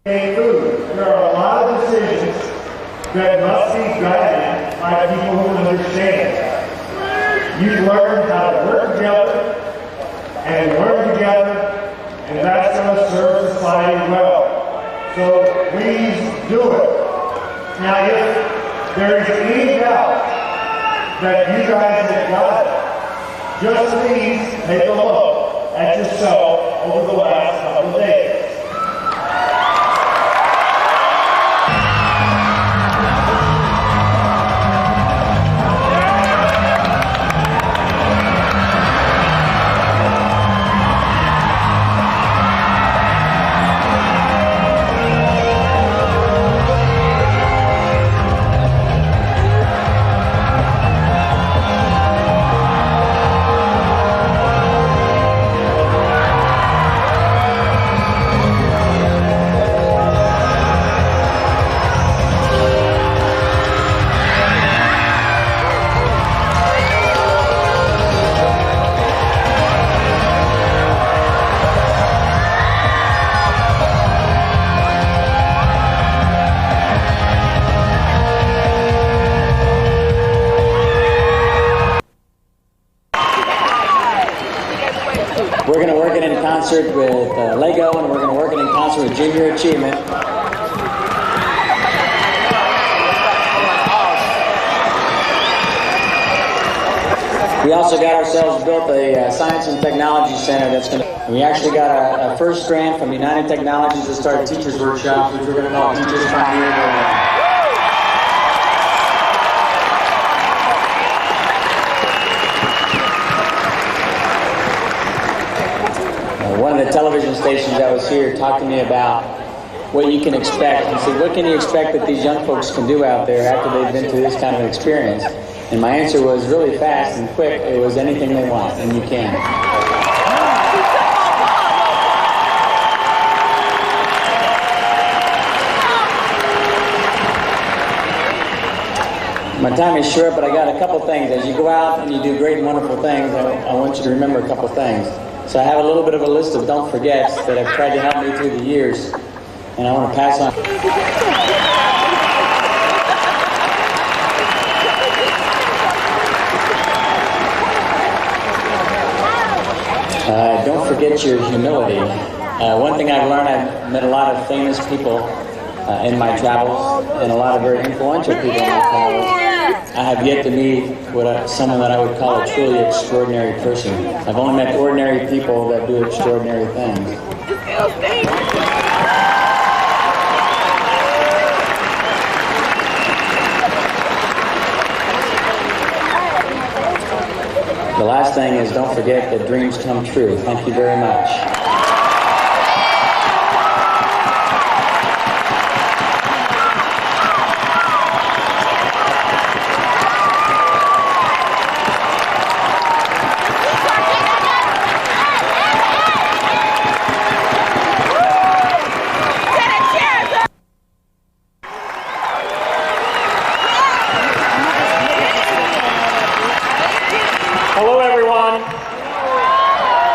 Food. There are a lot of decisions that must be guided by people who understand. You've learned how to work together and learn together, and that's going to serve society well. So please do it. Now, if there is any doubt that you guys have got it, just please take a look at yourself over the last couple of days. We're going to work it in concert with Lego, and we're going to work it in concert with Junior Achievement. We also got ourselves built a science and technology center that's going to... We actually got a first grant from United Technologies to start a teachers workshop, which we're going to call Teachers Pioneer. One of the television stations that was here talked to me about what you can expect. He said, what can you expect that these young folks can do out there after they've been through this kind of experience? And my answer was really fast and quick. It was anything they want, and you can. My time is short, but I got a couple things. As you go out and you do great and wonderful things, I want you to remember a couple things. So I have a little bit of a list of don't forgets that have tried to help me through the years, and I want to pass on. Don't forget your humility. One thing I've learned, I've met a lot of famous people in my travels, and a lot of very influential people in my travels. I have yet to meet someone that I would call a truly extraordinary person. I've only met ordinary people that do extraordinary things. The last thing is don't forget that dreams come true. Thank you very much. Hello, everyone.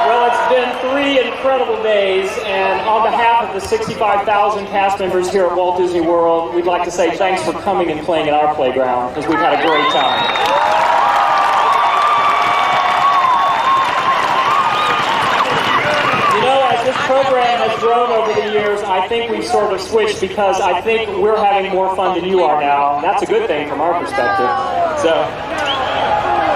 Well, it's been 3 incredible days, and on behalf of the 65,000 cast members here at Walt Disney World, we'd like to say thanks for coming and playing at our playground, because we've had a great time. You know, as this program has grown over the years, I think we've sort of switched, because I think we're having more fun than you are now, and that's a good thing from our perspective.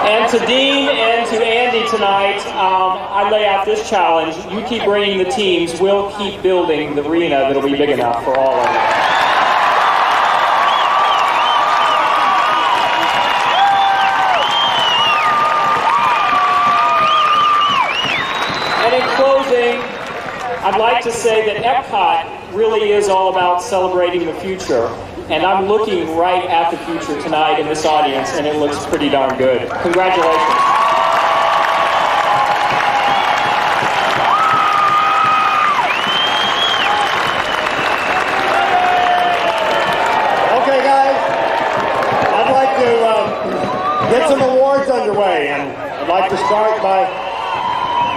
And to Dean and to Andy tonight, I lay out this challenge. You keep bringing the teams. We'll keep building the arena that'll be big enough for all of you. And in closing, I'd like to say that Epcot really is all about celebrating the future. And I'm looking right at the future tonight in this audience, and it looks pretty darn good. Congratulations. Okay, guys, I'd like to get some awards underway, and I'd like to start by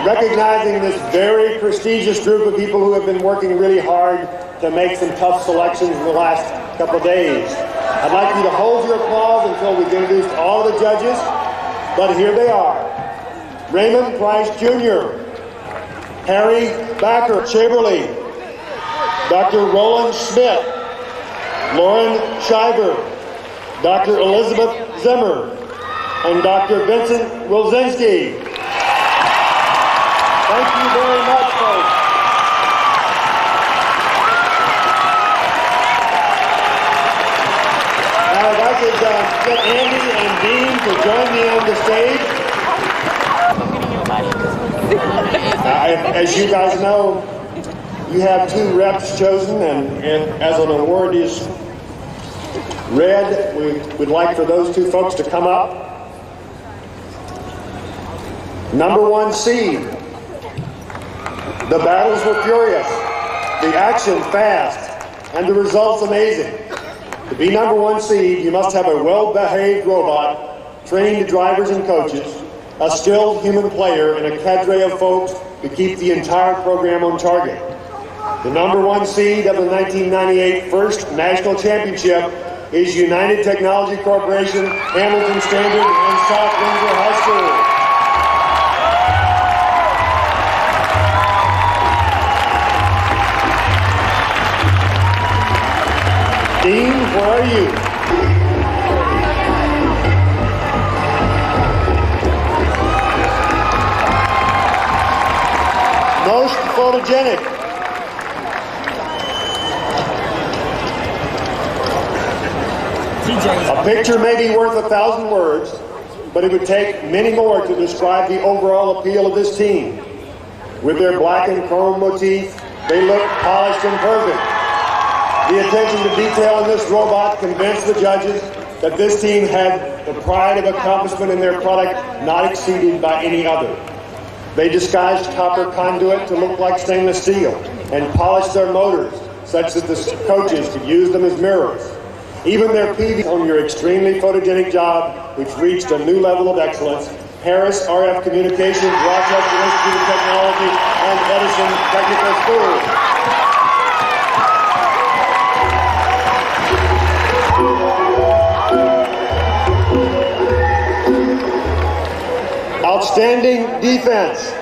recognizing this very prestigious group of people who have been working really hard to make some tough selections in the last couple of days. I'd like you to hold your applause until we've introduced all the judges, but here they are. Raymond Price Jr., Harry Backer Chaberly, Dr. Roland Schmidt, Lauren Schreiber, Dr. Elizabeth Zimmer, and Dr. Vincent Wilczynski. Thank you very much, folks. Now, if I could get Andy and Dean to join me on the stage. As you guys know, you have 2 reps chosen, and as an award is read, we would like for those 2 folks to come up. Number 1 seed. The battles were furious, the action fast, and the results amazing. To be number 1 seed, you must have a well-behaved robot, trained drivers and coaches, a skilled human player, and a cadre of folks to keep the entire program on target. The number 1 seed of the 1998 First National Championship is United Technology Corporation, Hamilton Standard, and South Windsor High School. Dean, where are you? Most photogenic. A picture may be worth 1,000 words, but it would take many more to describe the overall appeal of this team. With their black and chrome motif, they look polished and perfect. The attention to detail in this robot convinced the judges that this team had the pride of accomplishment in their product not exceeded by any other. They disguised copper conduit to look like stainless steel and polished their motors such that the coaches could use them as mirrors. Even their PV on your extremely photogenic job, which reached a new level of excellence, Harris RF Communications, Rochester Institute of Technology, and Edison Technical School. Outstanding defense.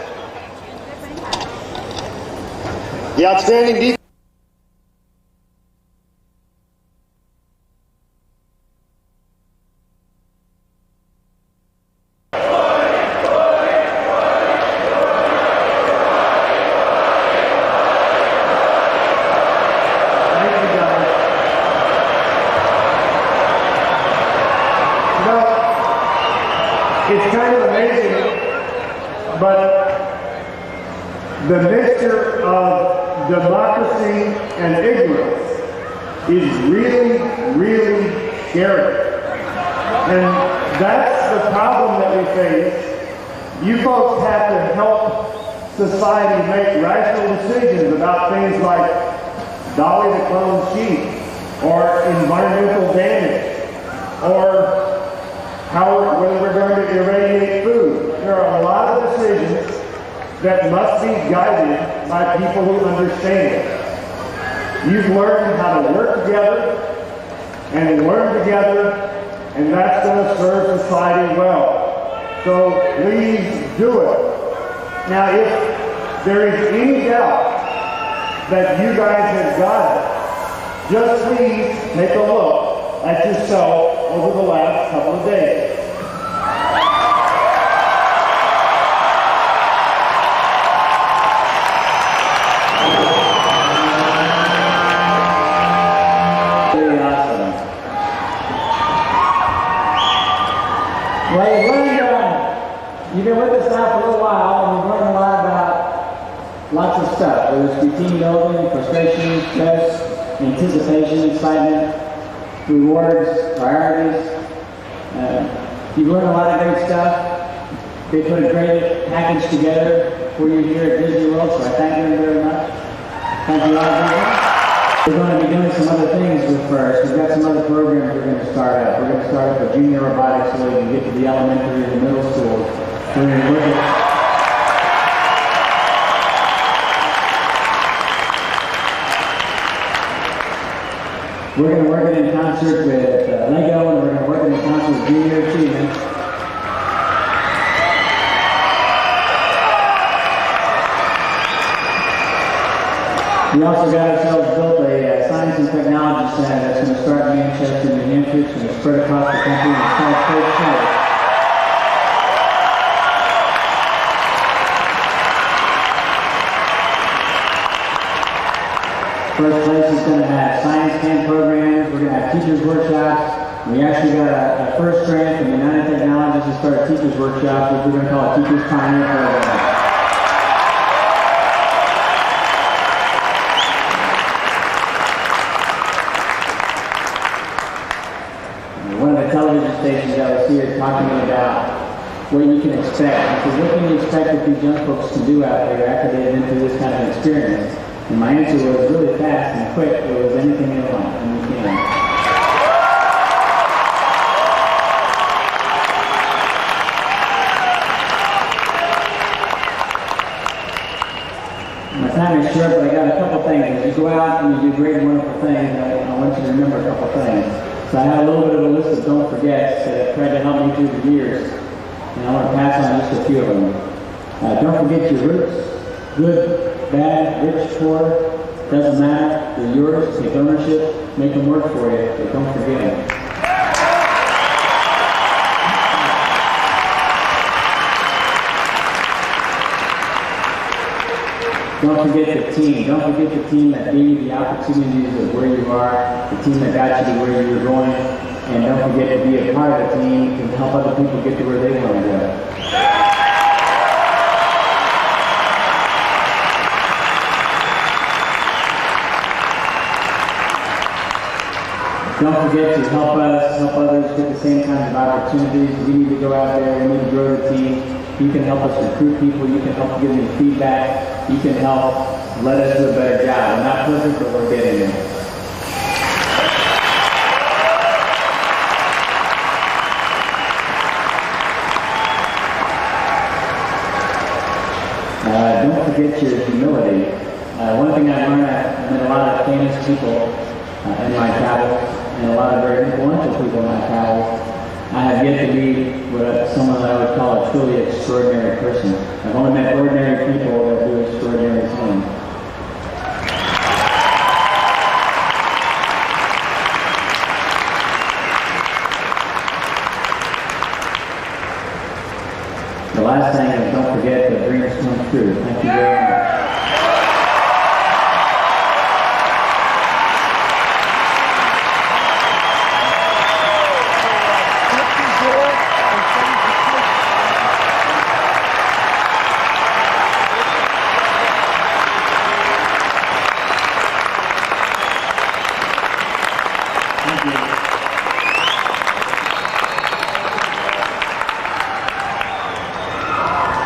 The outstanding defense. It's kind of amazing, but the mixture of democracy and ignorance is really, really scary. And that's the problem that we face. You folks have to help society make rational decisions about things like Dolly the clone sheep, or environmental damage, or whether we're going to irradiate food. There are a lot of decisions that must be guided by people who understand. You've learned how to work together and learn together, and that's going to serve society well. So please do it. Now, if there is any doubt that you guys have got it, just please take a look at yourself over the last couple of days. Very awesome. Well, you've been with us now for a little while, and we've learned a lot about lots of stuff, whether it's routine building, frustration, stress, anticipation, excitement, rewards, priorities. You've learned a lot of great stuff. They put a great package together for you here at Disney World, so I thank them very much. Thank you all very much. We're going to be doing some other things first. We've got some other programs we're going to start up. We're going to start up with junior robotics so we can get to the elementary and the middle school. We're going to look at We're going to work it in concert with Lego, and we're going to work it in concert with Junior Achievement. We also got ourselves built a science and technology center that's going to start in Manchester, New Hampshire. It's going to spread across the country and it's called Photogenic. First place is going to have science camp programs. We're going to have teachers workshops. We actually got a first grant from United Technologies to start a teachers workshop, which we're going to call a Teachers Pioneer Program. One of the television stations I was here talking about what you can expect. Because what can you expect that these young folks can do out there after they get into this kind of experience? And my answer was really fast and quick. It was anything they want, and you can. My time is short, but I got a couple things. As you go out and you do great and wonderful things, I want you to remember a couple things. So I have a little bit of a list of don't forgets that have tried to help me through the years, and I want to pass on just a few of them. Don't forget your roots. Good, bad, rich, poor, doesn't matter. They're yours. Take ownership. Make them work for you, but don't forget them. Don't forget the team. Don't forget the team that gave you the opportunities of where you are, the team that got you to where you're going, and don't forget to be a part of the team and help other people get to where they want to go. Don't forget to help us, help others get the same kinds of opportunities. We need to go out there, we need to grow the team. You can help us recruit people, you can help give them feedback, you can help let us do a better job. We're not perfect, but we're getting there. Don't forget your humility. One thing I learned, I met a lot of famous people in my travels, and a lot of very influential people in my travels. I have yet to meet someone that I would call a truly extraordinary person. I've only met ordinary people that do extraordinary things. The last thing is don't forget that dreams come true. Thank you very much.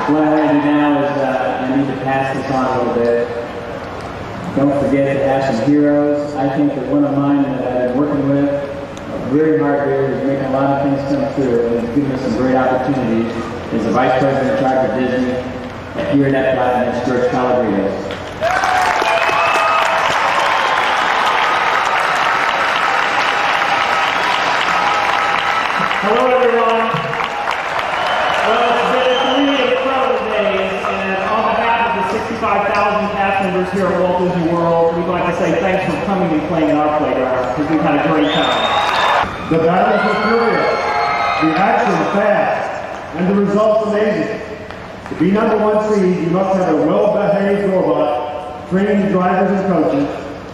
What I want to do now is I need to pass this on a little bit. Don't forget to have some heroes. I think that one of mine that I've been working with very hard here is making a lot of things come true and giving us some great opportunities is the Vice President in charge of Disney here at Epcot, and that's George Calabria. Hello, everyone. Well, it's been 3 incredible days, and on behalf of the 65,000 cast members here at Walt Disney World, we'd like to say thanks for coming and playing in our playground, because we've had a great time. The battles were furious, the action fast, and the results amazing. To be #1 seed, you must have a well-behaved robot, trained drivers and coaches,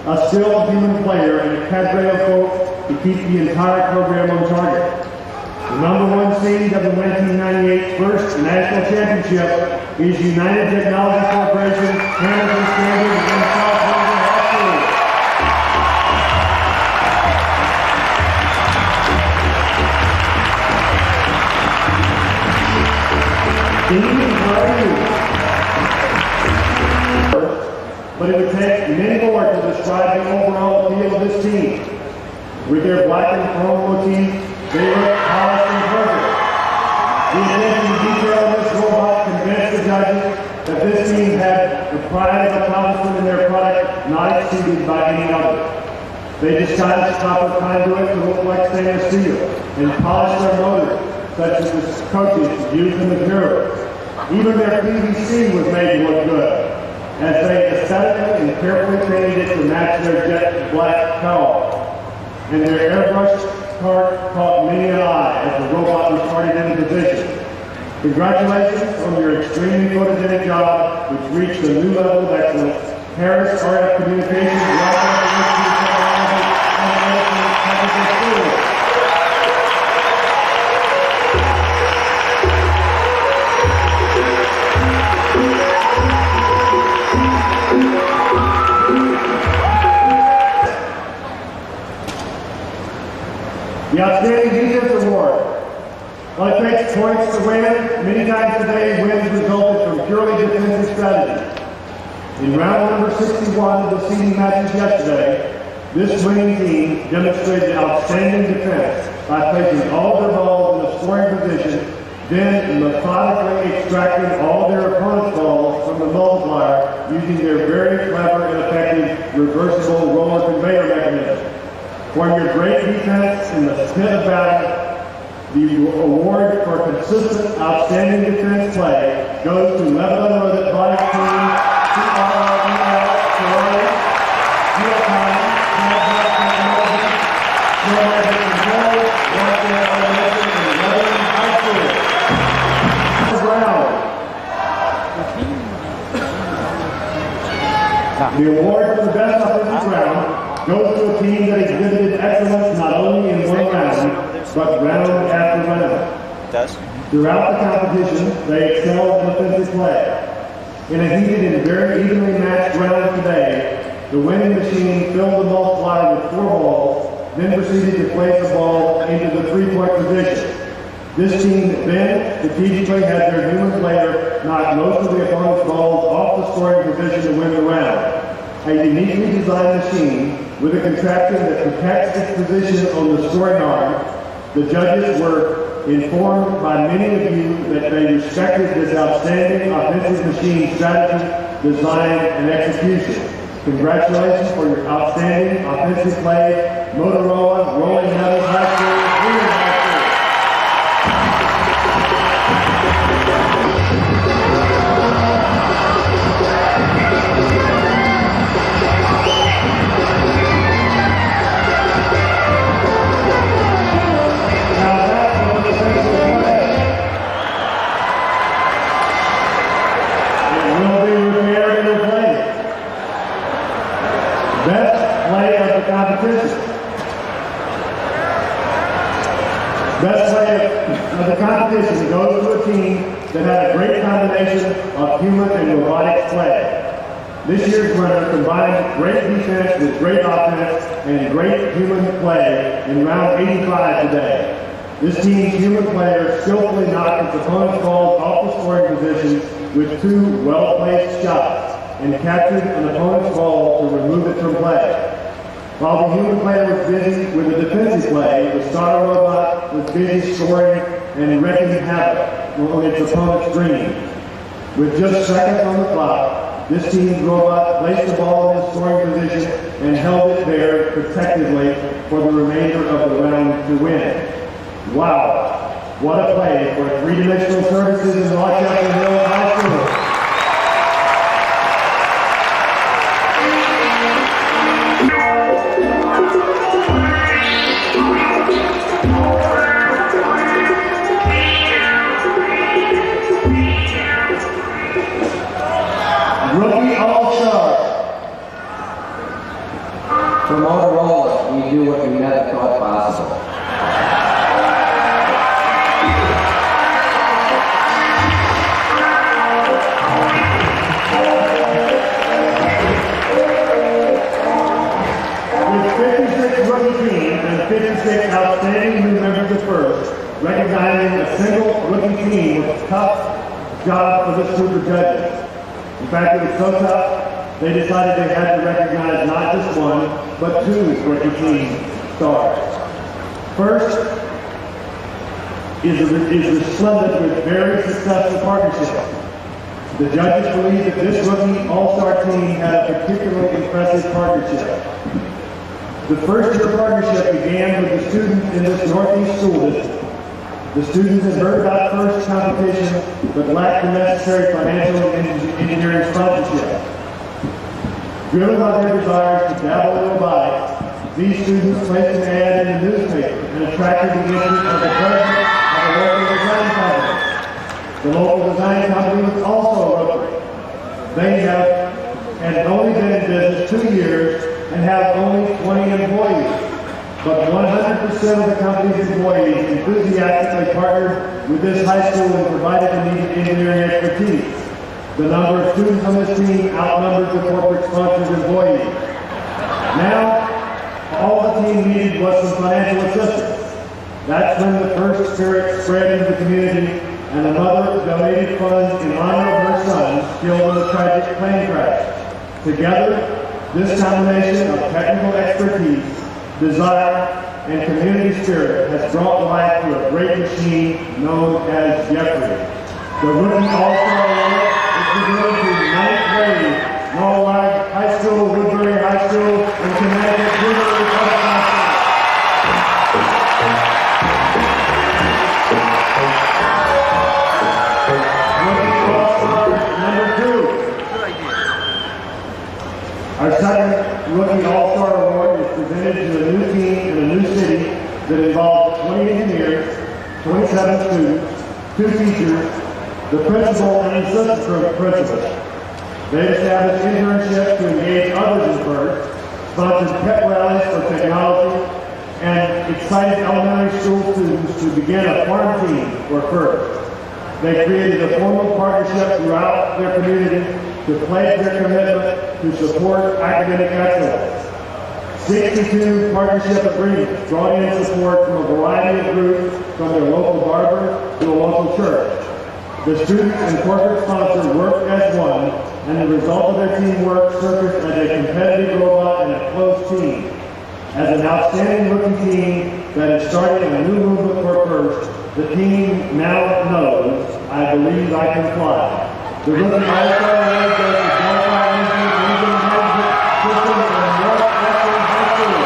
a skilled human player, and a cadre of folks to keep the entire program on target. The #1 seed of the 1998 First National Championship is United Technology Corporation, Hamilton Standard, and South Florida High Steve, how are you? But it would take many more to describe the overall appeal of this team. With their black and chrome motif, they look polished and perfect. The attention to detail of this robot convinced the judges that this team had the pride of accomplishment in their product not exceeded by any other. They disguised copper conduit to look like stainless steel and polished their motors, such as the coaches used in the materials. Even their PVC was made to look good, as they aesthetically and carefully painted it to match their jet black cowl. And their airbrush part caught many an eye as the robot was started into position. Congratulations on your extremely photogenic job, which reached a new level of excellence. Harris RF Communications, the Outstanding Defense Award. While it takes points to win, many times today wins resulted from purely defensive strategy. In round number 61 of the seeding matches yesterday, this winning team demonstrated outstanding defense by placing all their balls in the scoring position, then methodically extracting all their opponent's balls from the multiplier using their very clever and effective reversible roller conveyor mechanism. For your great defense in the spit of battle, the award for consistent, outstanding defense play goes to Lebanon with Athletic Team, the award for the best offensive round goes to a team that exhibited excellence not only in one round, but round after round. Throughout the competition, they excelled in offensive play. In a heated and very evenly matched round today, the winning machine filled the multiplier with 4 balls, then proceeded to place the ball into the 3-point position. This team then strategically had their human player knock most of the opponent's balls off the scoring position to win the round. A uniquely designed machine with a contraption that protects its position on the scoring arm. The judges were informed by many of you that they respected this outstanding offensive machine strategy, design, and execution. Congratulations for your outstanding offensive play, Motorola, Rolling Meadows High School, Freedom High School. Best play of the competition goes to a team that had a great combination of human and robotic play. This year's winner combined great defense with great offense and great human play in round 85 today. This team's human player skillfully knocked its opponent's balls off the scoring position with 2 well-placed shots and captured an opponent's ball to remove it from play. While the human player was busy with the defensive play, the starter robot was busy scoring and wrecking havoc on its opponent's green. With just seconds on the clock, this team's robot placed the ball in the scoring position and held it there protectively for the remainder of the round to win. Wow, what a play for 3-dimensional services in Rochester Hills High School. Rookie All-Star. For Motorola, we do what we never thought possible. With 56 rookie teams and 56 outstanding new members of FIRST, recognizing a single rookie team was a tough job for this group of judges. In fact, it was so tough, they decided they had to recognize not just 1, but 2 rookie team stars. First is resplendent with very successful partnerships. The judges believe that this rookie all-star team had a particularly impressive partnership. The first year partnership began with the students in this Northeast school district. The students had heard about first competition, but lacked the necessary financial and engineering sponsorship. Driven by their desires to dabble in robotics, these students placed an ad in the newspaper and attracted the interest of the president of a local design company. The local design company was also a Rotary. They had only been in business 2 years and have only 20 employees. But 100% of the company's employees enthusiastically partnered with this high school and provided the needed engineering expertise. The number of students on this team outnumbered the corporate sponsor's employees. Now, all the team needed was some financial assistance. That's when the first spirit spread into the community, and the mother donated funds in honor of her son killed in the tragic plane crash. Together, this combination of technical expertise, desire, and community spirit has brought life to a great machine known as Jeffrey. The Rookie All-Star Award is presented to 9th grade, Norwalk High School, Woodbury High School, and Connecticut Junior Republic. Rookie All-Star number 2. Our second Rookie All-Star Award is presented to a new team in a new city that involves 20 engineers, 27 students, 2 teachers, the principal and assistant principal. They established internships to engage others in FIRST, sponsored pep rallies for technology, and excited elementary school students to begin a farm team for FIRST. They created a formal partnership throughout their community to pledge their commitment to support academic excellence. 62 partnership agreements brought in support from a variety of groups, from their local barber to a local church. The students and corporate sponsors worked as one, and the result of their teamwork surfaced as a competitive robot and a close team. As an outstanding rookie team that is starting a new movement for FIRST, the team now knows, I believe I can fly. The Rookie All-Star Award goes to Delphi Regional Management System and Northwestern High School.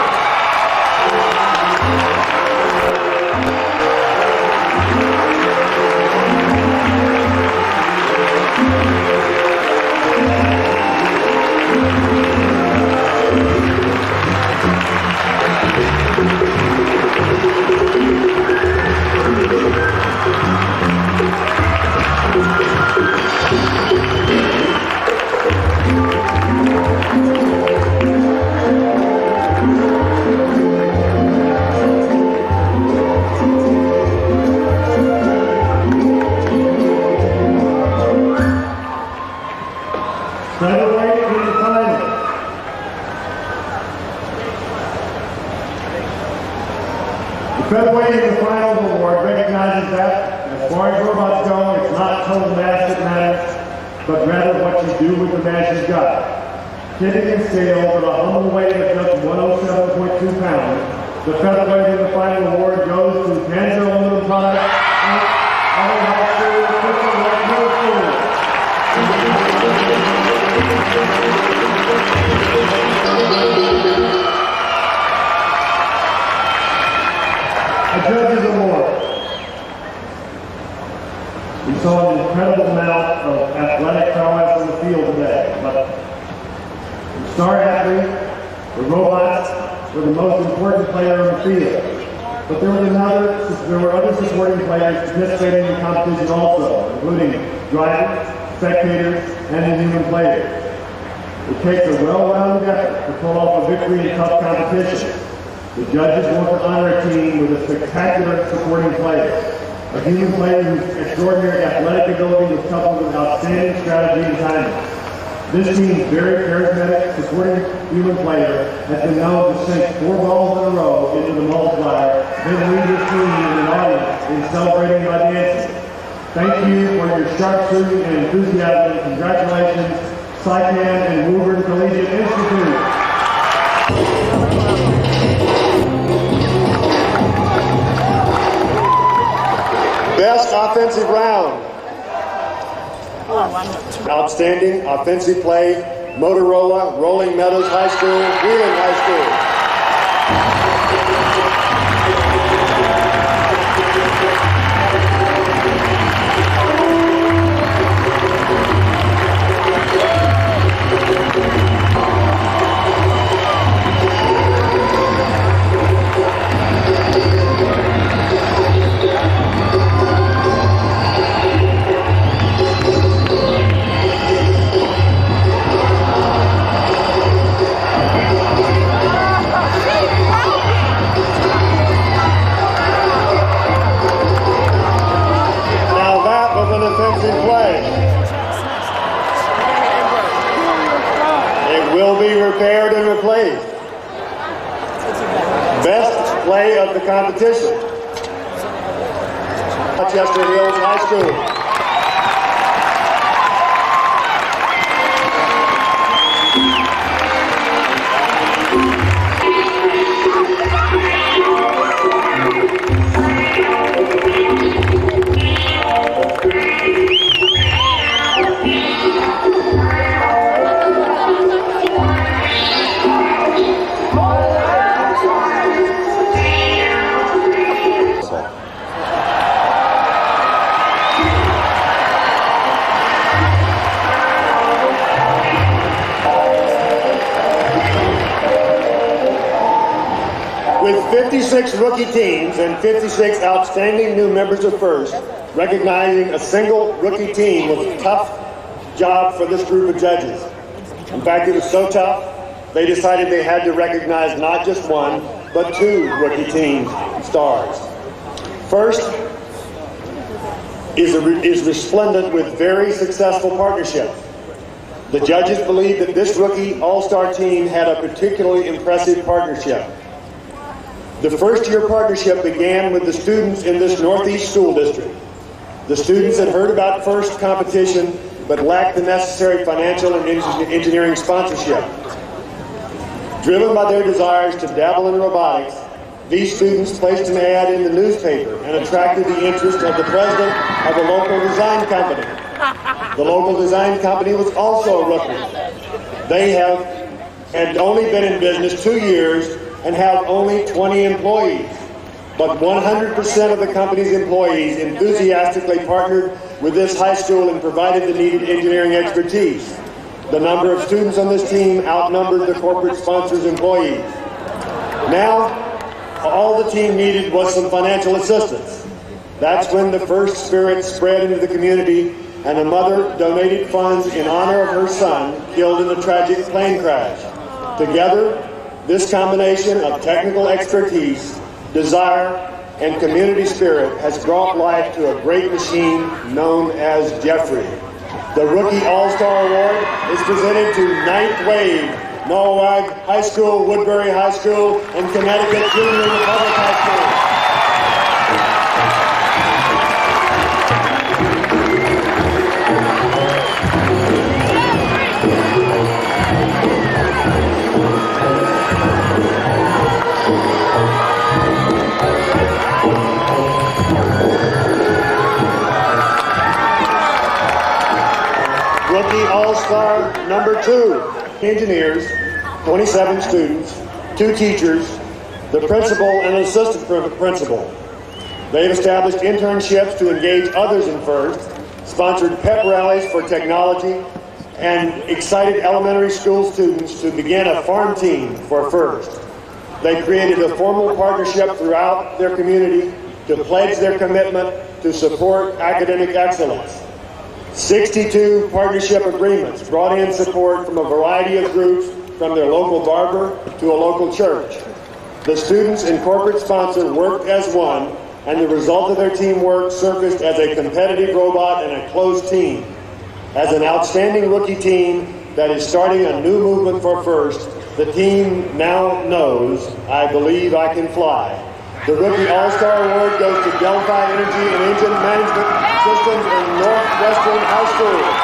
Featherweight in the final. The Featherweight in the Finals Award recognizes that, as far as robots go, it's not total mass that matters, but rather what you do with the mass you've got. Tipping and scale with a humble weight of just 107.2 pounds, the Featherweight in the Final Award goes to Tangier Aluminum Products, All High School, Photogenic Middle School. A Judges Award. We saw an incredible amount of athletic prowess on the field today, but the star athlete, the robots, were the most important player on the field. But there were other supporting players participating in the competition also, including drivers, spectators, and the human players. It takes a well-rounded effort to pull off a victory in tough competition. The judges want to honor a team with a spectacular supporting player, a human player whose extraordinary athletic ability was coupled with outstanding strategy and timing. This team's very charismatic, supporting human player has been known to sink 4 balls in a row into the multiplier, then lead his team in an audience in celebrating by dancing. Thank you for your sharp shooting and enthusiasm. Congratulations, Saipan and Woburn Collegiate Institute. Best offensive round. Outstanding offensive play, Motorola, Rolling Meadows High School, Wheeling High School. play of the competition. Chester Hills High School. With 56 rookie teams and 56 outstanding new members of FIRST, recognizing a single rookie team was a tough job for this group of judges. In fact, it was so tough, they decided they had to recognize not just one, but two rookie team stars. FIRST is resplendent with very successful partnerships. The judges believe that this rookie all-star team had a particularly impressive partnership. The first-year partnership began with the students in this Northeast school district. The students had heard about FIRST competition, but lacked the necessary financial and engineering sponsorship. Driven by their desires to dabble in robotics, these students placed an ad in the newspaper and attracted the interest of the president of a local design company. The local design company was also a rookie. They had only been in business 2 years and have only 20 employees. But 100% of the company's employees enthusiastically partnered with this high school and provided the needed engineering expertise. The number of students on this team outnumbered the corporate sponsor's employees. Now, all the team needed was some financial assistance. That's when the FIRST spirit spread into the community, and a mother donated funds in honor of her son killed in a tragic plane crash. Together, this combination of technical expertise, desire, and community spirit has brought life to a great machine known as Jeffrey. The Rookie All-Star Award is presented to Ninth Wave, Norwalk High School, Woodbury High School, and Connecticut Junior Republic High School. Rookie All-Star number 2, engineers, 27 students, 2 teachers, the principal and assistant principal. They've established internships to engage others in FIRST, sponsored pep rallies for technology, and excited elementary school students to begin a farm team for FIRST. They created a formal partnership throughout their community to pledge their commitment to support academic excellence. 62 partnership agreements brought in support from a variety of groups, from their local barber to a local church. The students and corporate sponsor worked as one, and the result of their teamwork surfaced as a competitive robot and a closed team. As an outstanding rookie team that is starting a new movement for FIRST, the team now knows, I believe I can fly. The Rookie All-Star Award goes to Delphi Energy and Engine Management Systems in Northwestern High School.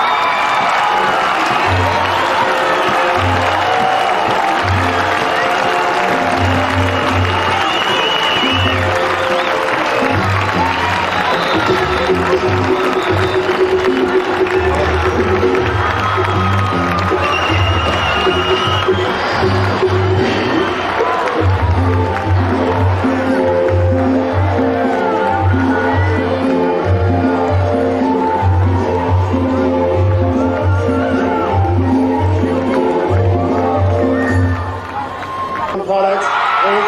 Products, Inc.,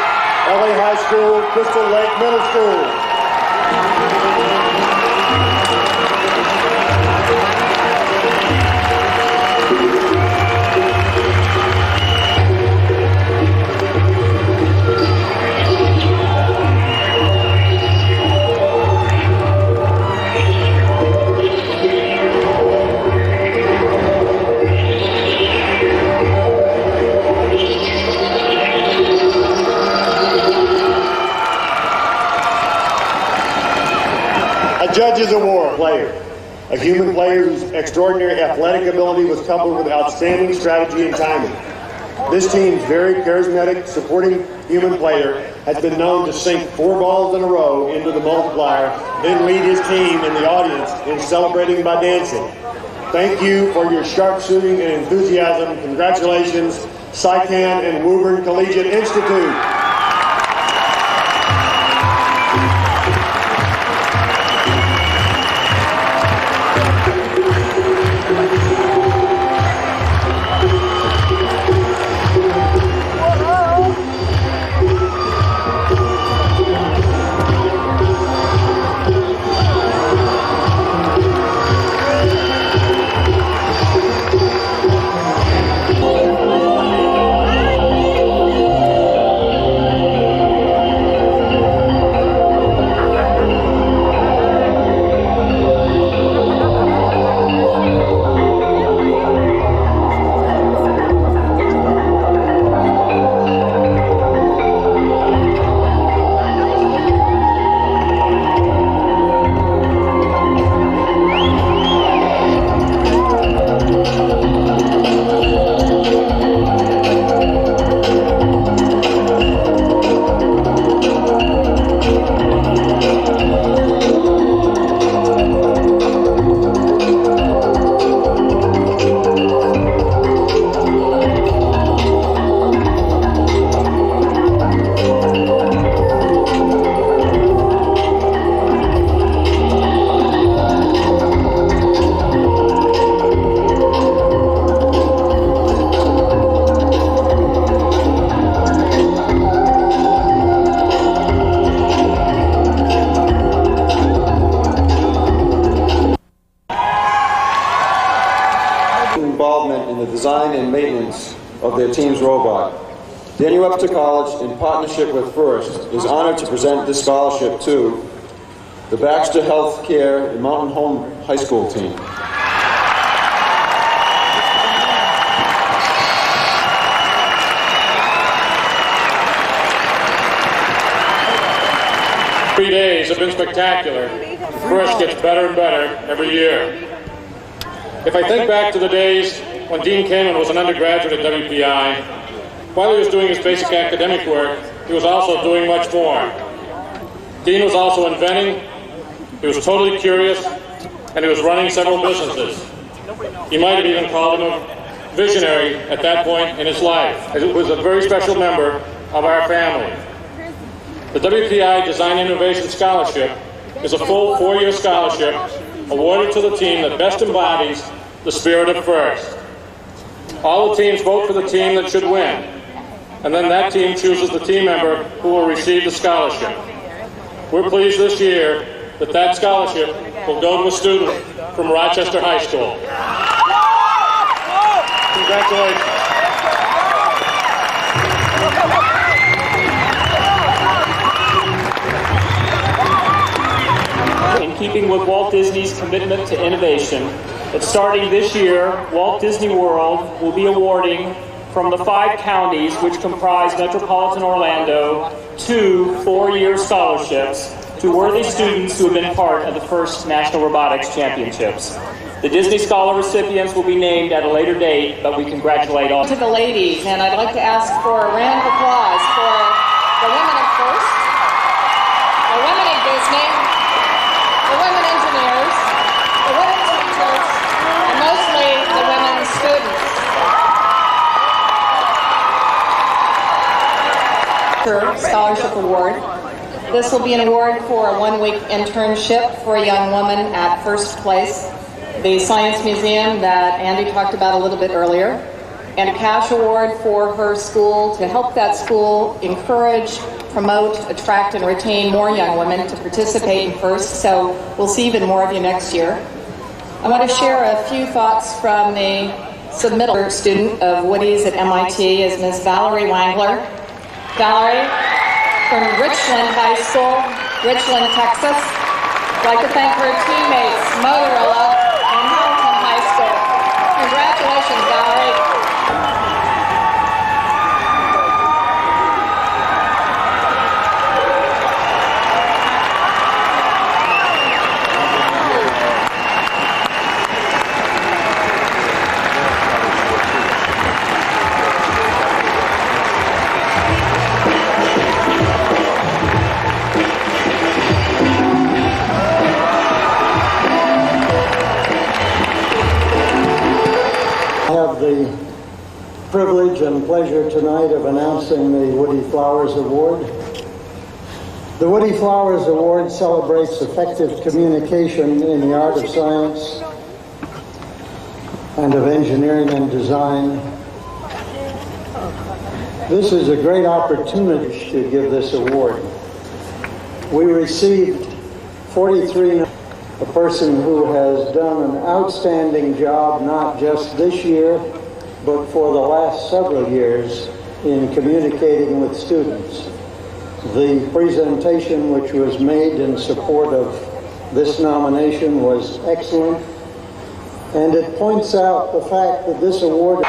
LA High School, Crystal Lake Middle School. Judges award player. A human player whose extraordinary athletic ability was coupled with outstanding strategy and timing. This team's very charismatic, supporting human player has been known to sink 4 balls in a row into the multiplier, then lead his team and the audience in celebrating by dancing. Thank you for your sharp shooting and enthusiasm. Congratulations, Saikan and Woburn Collegiate Institute. Involvement in the design and maintenance of their team's robot. Daniel Webster College, in partnership with FIRST, is honored to present this scholarship to the Baxter Healthcare and Mountain Home High School team. Three days have been spectacular. FIRST gets better and better every year. If I think back to the days when Dean Kamen was an undergraduate at WPI, while he was doing his basic academic work, he was also doing much more. Dean was also inventing, he was totally curious, and he was running several businesses. You might have even called him a visionary at that point in his life, as he was a very special member of our family. The WPI Design Innovation Scholarship is a full 4-year scholarship awarded to the team that best embodies the spirit of FIRST. All the teams vote for the team that should win, and then that team chooses the team member who will receive the scholarship. We're pleased this year that that scholarship will go to a student from Rochester High School. Congratulations. In keeping with Walt Disney's commitment to innovation, that starting this year, Walt Disney World will be awarding from the 5 counties which comprise metropolitan Orlando 2 4-year scholarships to worthy students who have been part of the first National Robotics Championships. The Disney Scholar recipients will be named at a later date, but we congratulate all. To the ladies, and I'd like to ask for a round of applause for the women of FIRST, the women of Disney, the women engineers, the women teachers, and mostly the women students. Scholarship Award. This will be an award for a 1-week internship for a young woman at First Place, the Science Museum that Andy talked about a little bit earlier, and a cash award for her school to help that school encourage, promote, attract, and retain more young women to participate in FIRST, so we'll see even more of you next year. I want to share a few thoughts from the submittal student of Woodie's at MIT is Ms. Valerie Wangler. Valerie, from Richland High School, Richland, Texas. I'd like to thank her teammates, Motorola and Hamilton High School. Congratulations, Valerie. privilege and pleasure tonight of announcing the Woodie Flowers Award. The Woodie Flowers Award celebrates effective communication in the art of science and of engineering and design. This is a great opportunity to give this award. We received 43, a person who has done an outstanding job not just this year, but for the last several years in communicating with students. The presentation which was made in support of this nomination was excellent, and it points out the fact that this award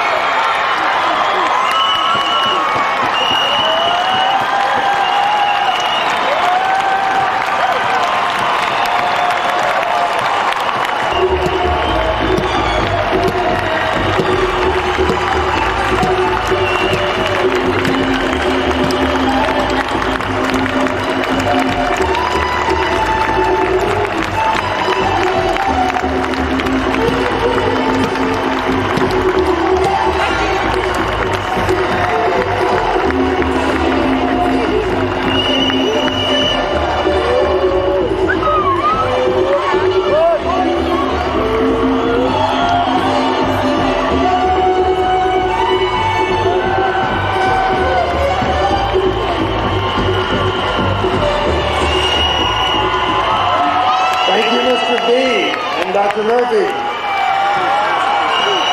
Dr. Murphy.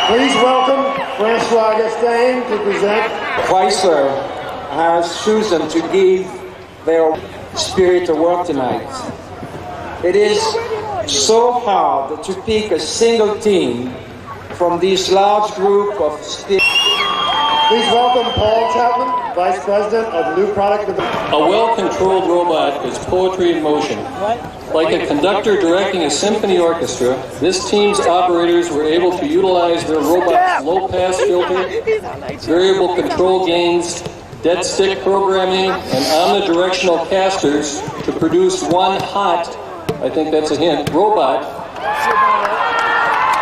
Please welcome Francois Gastain to present. Chrysler has chosen to give their spirit to work tonight. It is so hard to pick a single team from this large group of spirit. Please welcome Paul Chapman, Vice President of New Product Development. A well-controlled robot is poetry in motion. Like a conductor directing a symphony orchestra, this team's operators were able to utilize their robot's low-pass filter, variable control gains, dead stick programming, and omnidirectional casters to produce one hot, I think that's a hint, robot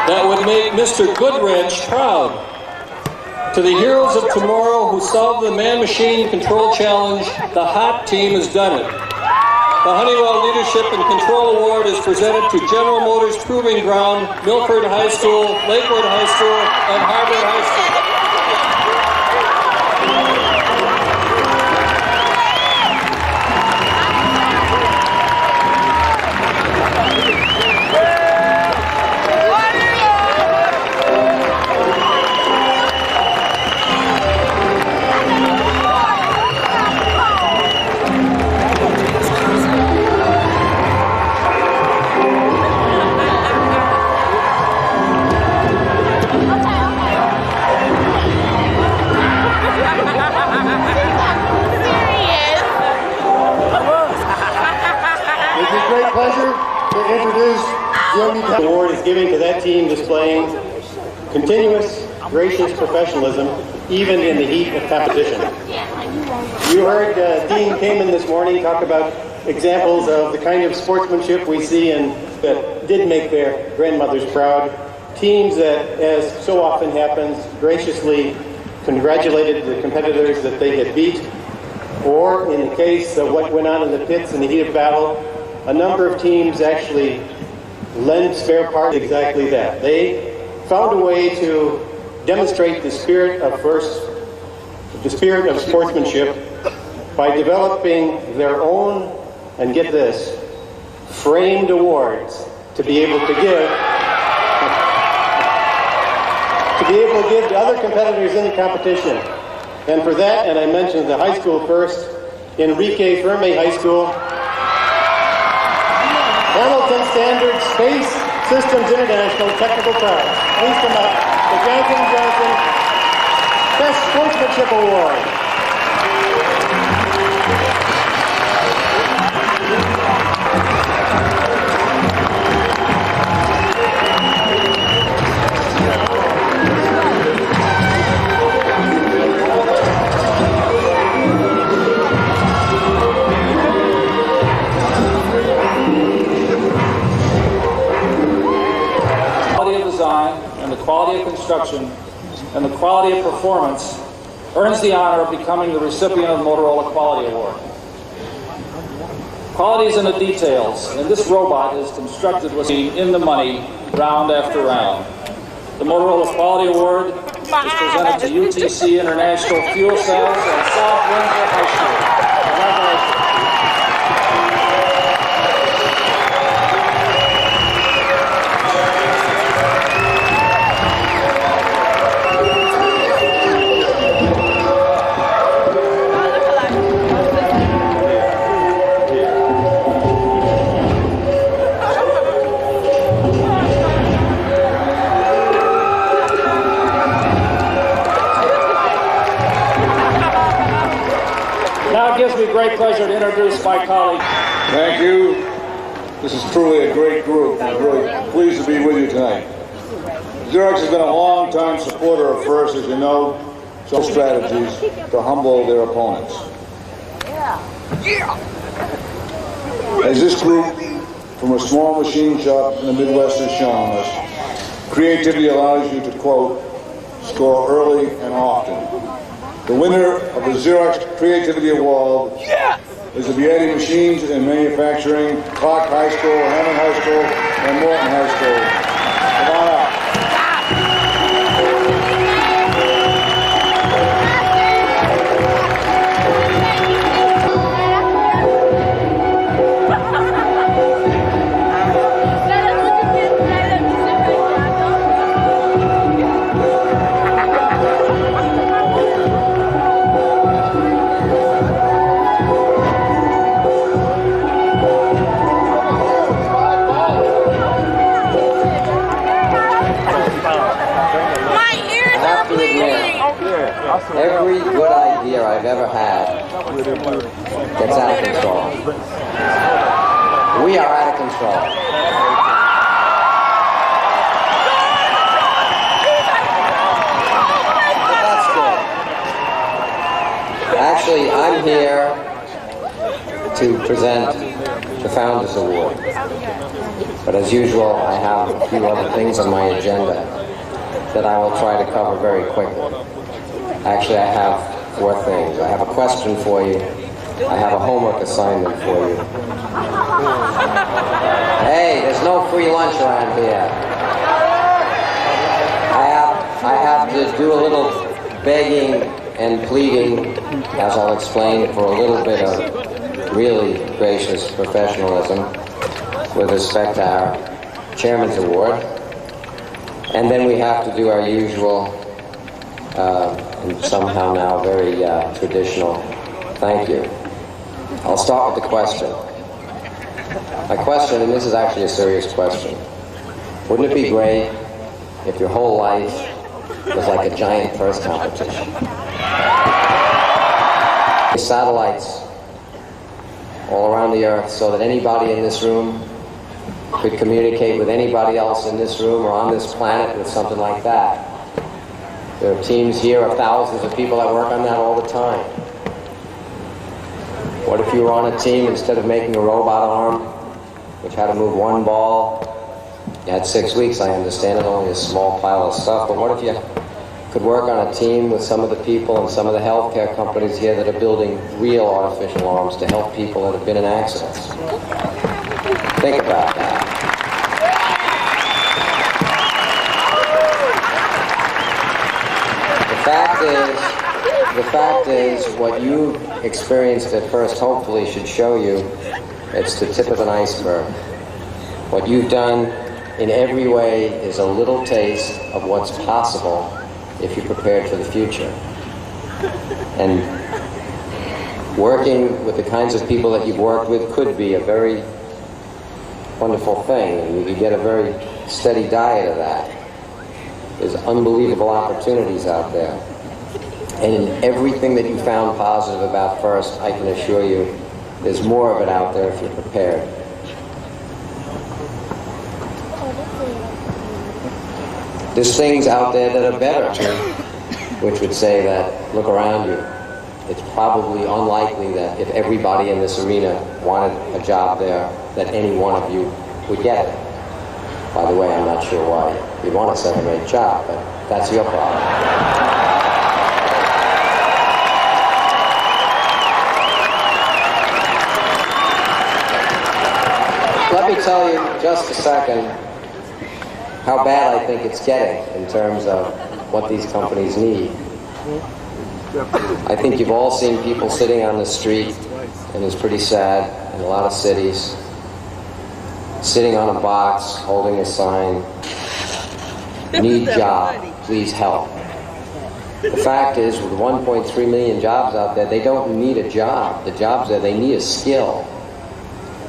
that would make Mr. Goodwrench proud. To the heroes of tomorrow who solved the man-machine control challenge, the HOT team has done it. The Honeywell Leadership and Control Award is presented to General Motors Proving Ground, Milford High School, Lakewood High School, and Harvard High School. The award is given to that team displaying continuous, gracious professionalism, even in the heat of competition. You heard Dean Kamen this morning talk about examples of the kind of sportsmanship we see and that did make their grandmothers proud. Teams that, as so often happens, graciously congratulated the competitors that they had beat, or in the case of what went on in the pits in the heat of battle, a number of teams actually lend spare parts exactly that. They found a way to demonstrate the spirit of sportsmanship by developing their own, and get this, framed awards to be able to give to other competitors in the competition. And for that, and I mentioned the high school first, Enrique Ferme High School, Hamilton Standard Space Systems International Technical Prize. Please come up, the Johnson & Johnson Best Sportsmanship Award. And the quality of construction and the quality of performance earns the honor of becoming the recipient of the Motorola Quality Award. Quality is in the details, and this robot is constructed with in the money round after round. The Motorola Quality Award is presented to UTC International Fuel Cells and South Windsor High School. Congratulations. Now it gives me great pleasure to introduce my colleague. Thank you. This is truly a great group. I'm really pleased to be with you tonight. Xerox has been a long-time supporter of FIRST, as you know, some strategies to humble their opponents. As this group from a small machine shop in the Midwest has shown us, creativity allows you to, quote, score early and often. The winner of the Xerox Creativity Award is the Vieti Machines and Manufacturing, Clark High School, Hammond High School, and Morton High School. Come on up. Every good idea I've ever had gets out of control. We are out of control. But that's good. Actually, I'm here to present the Founders Award. But as usual, I have a few other things on my agenda that I will try to cover very quickly. Actually, I have 4 things. I have a question for you. I have a homework assignment for you. Hey, there's no free lunch around here. I have to do a little begging and pleading, as I'll explain, for a little bit of really gracious professionalism with respect to our Chairman's Award. And then we have to do our usual and somehow now very traditional thank you. I'll start with the question. My question, and this is actually a serious question, wouldn't it be great if your whole life was like a giant FIRST competition? Satellites all around the Earth so that anybody in this room could communicate with anybody else in this room or on this planet with something like that. There are teams here of thousands of people that work on that all the time. What if you were on a team, instead of making a robot arm, which had to move one ball, you had 6 weeks, I understand it, only a small pile of stuff, but what if you could work on a team with some of the people and some of the healthcare companies here that are building real artificial arms to help people that have been in accidents? Think about that. The fact is, what you experienced at FIRST hopefully should show you it's the tip of an iceberg. What you've done in every way is a little taste of what's possible if you're prepared for the future. And working with the kinds of people that you've worked with could be a very wonderful thing, and you could get a very steady diet of that. There's unbelievable opportunities out there. And in everything that you found positive about FIRST, I can assure you, there's more of it out there if you're prepared. There's things out there that are better, which would say that, look around you. It's probably unlikely that if everybody in this arena wanted a job there, that any one of you would get it. By the way, I'm not sure why you'd want a second-rate job, but That's your problem. Let me tell you just a second how bad I think it's getting in terms of what these companies need. I think you've all seen people sitting on the street, and it's pretty sad in a lot of cities, sitting on a box, holding a sign, "Need job, please help." The fact is, with 1.3 million jobs out there, they don't need a job. The jobs there, they need a skill.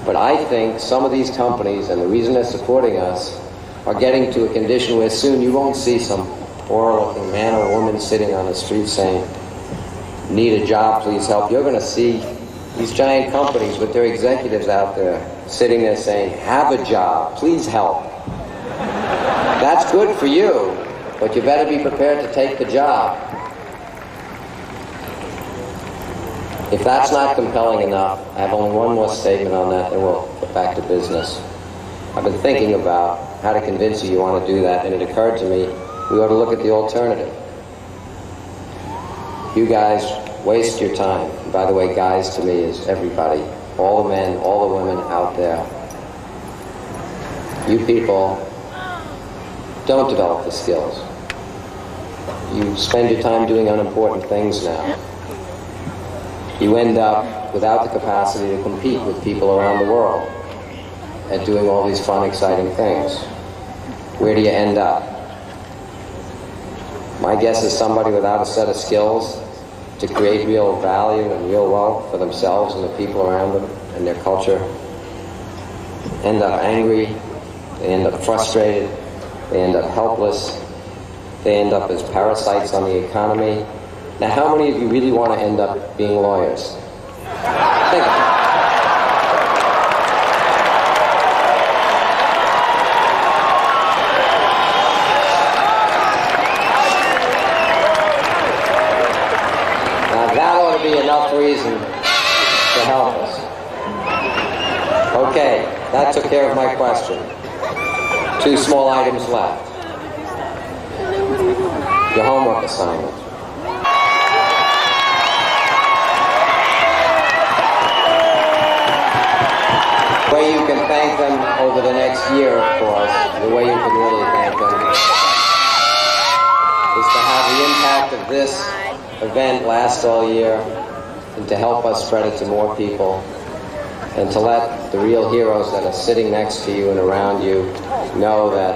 But I think some of these companies, and the reason they're supporting us, are getting to a condition where soon you won't see some poor-looking man or woman sitting on the street saying, "Need a job, please help." You're going to see these giant companies with their executives out there sitting there saying, "Have a job, please help." That's good for you, but you better be prepared to take the job. If that's not compelling enough, I have only one more statement on that, and we'll get back to business. I've been thinking about how to convince you want to do that, and it occurred to me we ought to look at the alternative. You guys waste your time. And by the way, guys to me is everybody. All the men, all the women out there. You people don't develop the skills. You spend your time doing unimportant things now. You end up without the capacity to compete with people around the world at doing all these fun, exciting things. Where do you end up? My guess is somebody without a set of skills to create real value and real wealth for themselves and the people around them and their culture end up angry, they end up frustrated, they end up helpless, they end up as parasites on the economy. Now, how many of you really want to end up being lawyers? Think about it. Be enough reason to help us. Okay, that took care of my question. 2 small items left. Your homework assignment. The way you can thank them over the next year, of course, the way you can really thank them is to have the impact of this event last all year, and to help us spread it to more people, and to let the real heroes that are sitting next to you and around you know that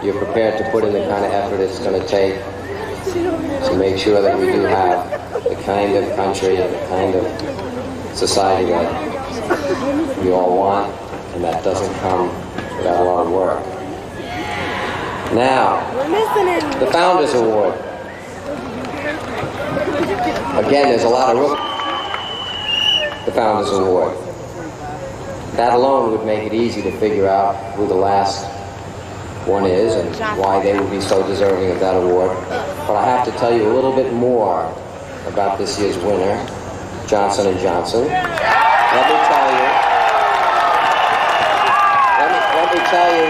you're prepared to put in the kind of effort it's going to take to make sure that we do have the kind of country and the kind of society that we all want, and that doesn't come without a lot of work. Now, the Founders Award. Again, there's a lot of the Founders Award. That alone would make it easy to figure out who the last one is and why they would be so deserving of that award. But I have to tell you a little bit more about this year's winner, Johnson & Johnson. Let me tell you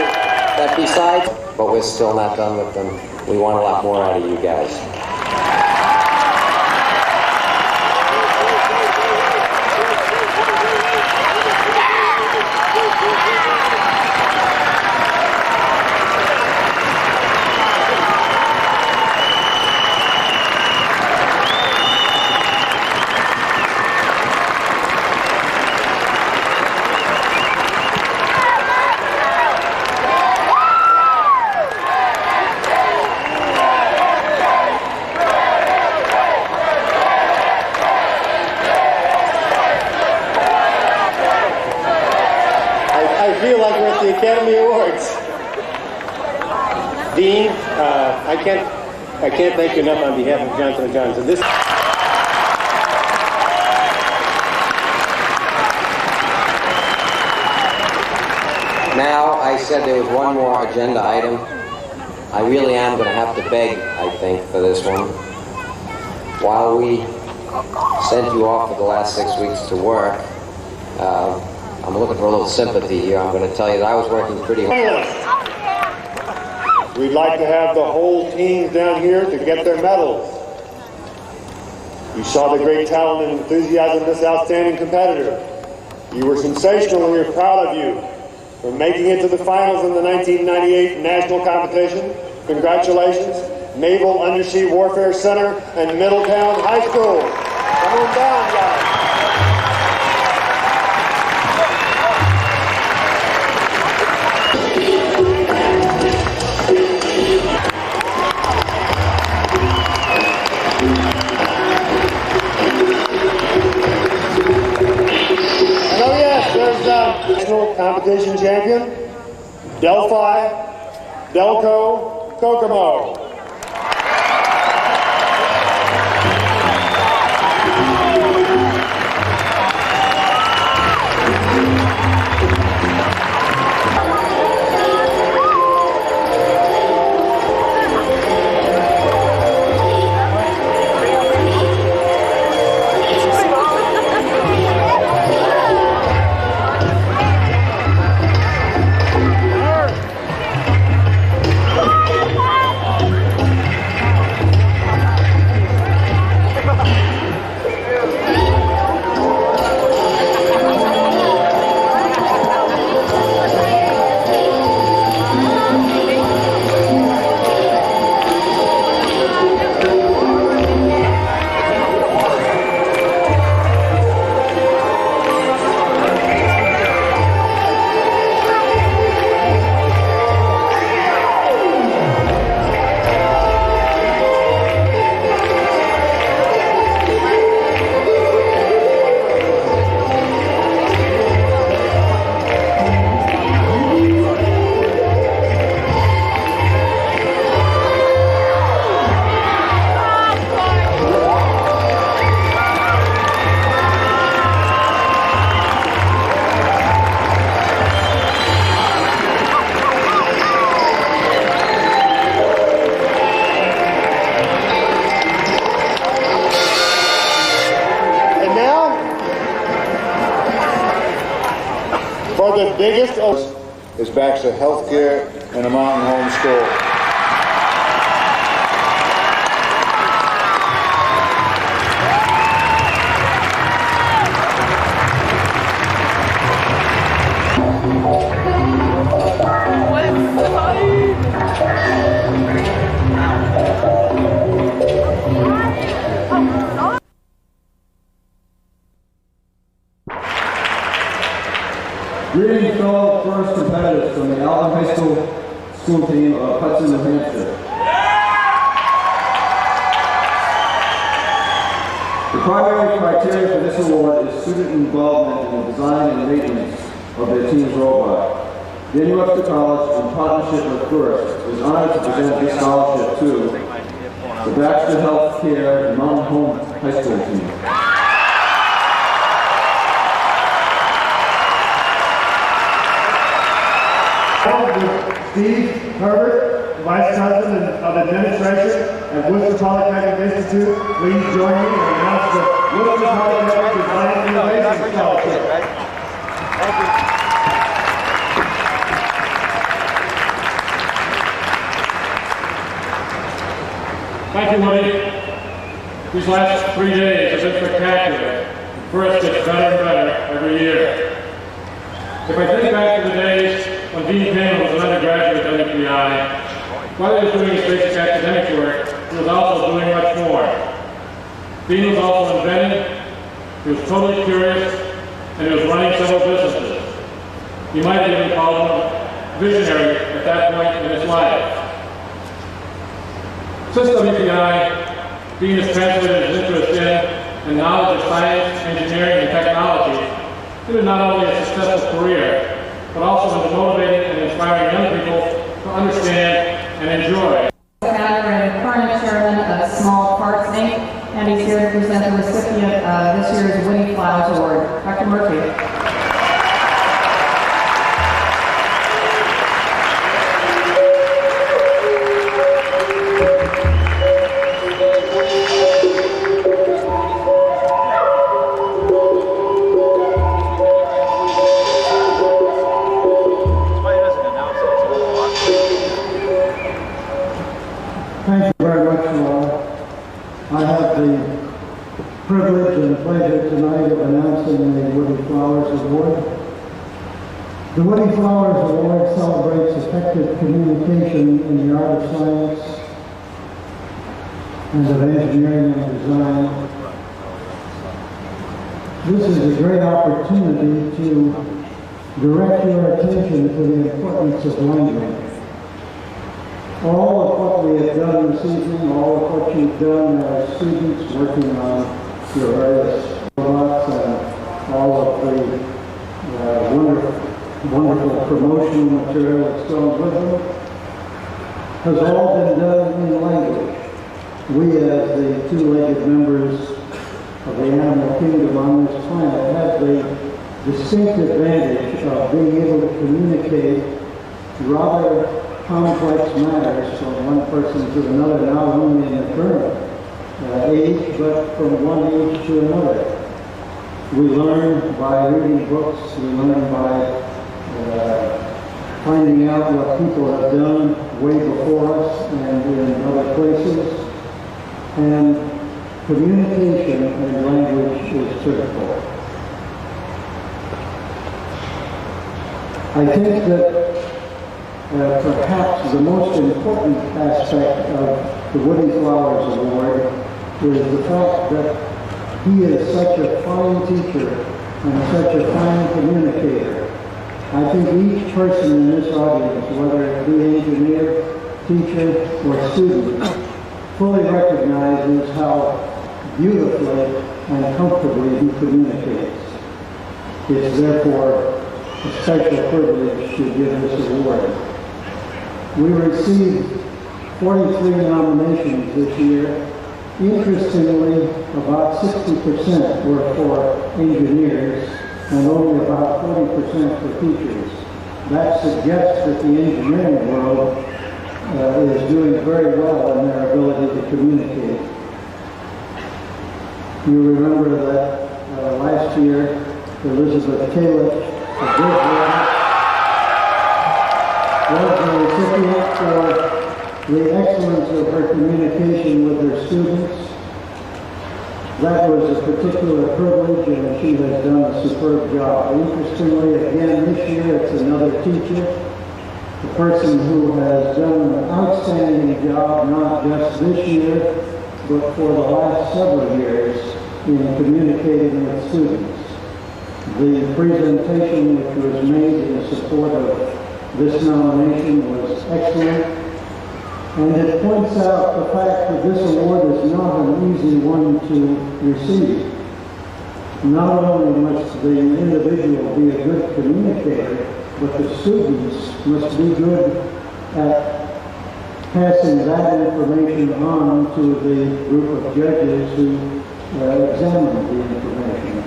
that besides, but we're still not done with them. We want a lot more out of you guys. Academy Awards. Dean, I can't thank you enough on behalf of Johnson & Johnson. Now, I said there was one more agenda item. I really am going to have to beg, I think, for this one. While we sent you off for the last 6 weeks to work, I'm looking for a little sympathy here. I'm going to tell you that I was working pretty hard. We'd like to have the whole teams down here to get their medals. You saw the great talent and enthusiasm of this outstanding competitor. You were sensational and we're proud of you for making it to the finals in the 1998 national competition. Congratulations, Naval Undersea Warfare Center and Middletown High School. Come on down, guys. National competition champion, Delphi, Delco, Kokomo. The biggest is Baxter Healthcare and a Mountain Home Store. Greetings, fellow first competitors from the Alvin High School team of Hudson, New Hampshire. The primary criteria for this award is student involvement in the design and maintenance of their team's robot. The New York College, in partnership with First, is honored to present this scholarship to the Baxter Healthcare and Mountain Home High School team. Steve Herbert, Vice President of Administration at Worcester Polytechnic Institute. Please join me and announce the Worcester Polytechnic Design and Innovation Scholarship. Thank you. Thank you, Woodie. These last 3 days have been spectacular. First gets better and better every year. If I think back to the days when Dean Kamen was an undergraduate at WPI, while he was doing his basic academic work, he was also doing much more. Dean was also inventive, he was totally curious, and he was running several businesses. You might even call him a visionary at that point in his life. Since WPI, Dean has translated his interest in and knowledge of science, engineering, and technology into not only a successful career, but also into motivating and inspiring young people to understand and enjoy. Founder and current chairman of Small Parts Inc., and he's here to present the recipient of this year's Woodie Flowers Award, Dr. Murphy. Award. The Woodie Flowers Award celebrates effective communication in the art of science and of engineering and design. This is a great opportunity to direct your attention to the importance of language. All of what we have done this evening, all of what you've done as students working on your various robots and all of the wonderful promotional material that's gone with them, has all been done in language. We, as the two-legged members of the animal kingdom on this planet, have the distinct advantage of being able to communicate rather complex matters from one person to another, not only in the current age, but from one age to another. We learn by reading books, we learn by finding out what people have done way before us and in other places. And communication in language is critical. I think that perhaps the most important aspect of the Woodie Flowers Award is the fact that he is such a fine teacher and such a fine communicator. I think each person in this audience, whether it be engineer, teacher, or student, fully recognizes how beautifully and comfortably he communicates. It's therefore a special privilege to give this award. We received 43 nominations this year. Interestingly, about 60% were for engineers and only about 40% for teachers. That suggests that the engineering world is doing very well in their ability to communicate. You remember that last year, Elizabeth Kalish of Brisbane was the recipient for the excellence of her communication with her students. That was a particular privilege, and she has done a superb job. Interestingly, again this year, it's another teacher, a person who has done an outstanding job, not just this year, but for the last several years in communicating with students. The presentation which was made in support of this nomination was excellent. And it points out the fact that this award is not an easy one to receive. Not only must the individual be a good communicator, but the students must be good at passing that information on to the group of judges who examine the information.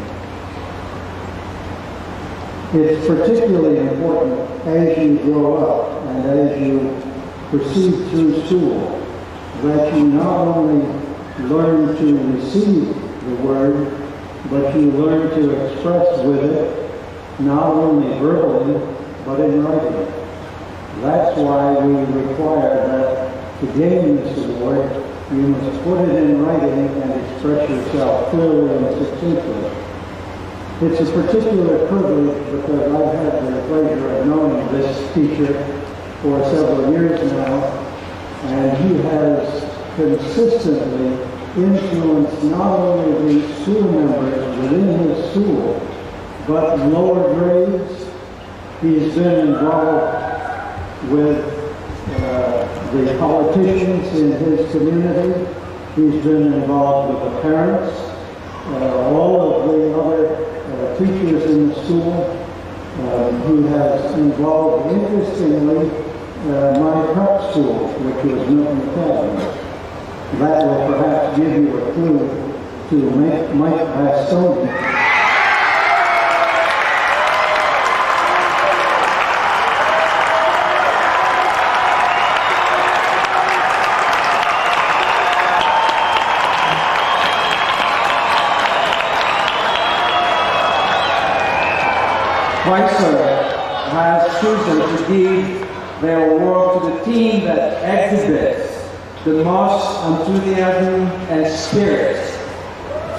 It's particularly important as you grow up and as you proceed through school, that you not only learn to receive the word, but you learn to express with it, not only verbally, but in writing. That's why we require that to gain this award, you must put it in writing and express yourself clearly and succinctly. It's a particular privilege because I've had the pleasure of knowing this teacher for several years now, and he has consistently influenced not only the school members within his school, but lower grades. He's been involved with the politicians in his community. He's been involved with the parents, all of the other teachers in the school. He has involved, interestingly, my prep school, which was Milton Academy. That will perhaps give you a clue to Mike Bastoni. Chrysler has chosen to give their award to the team that exhibits the most enthusiasm and spirit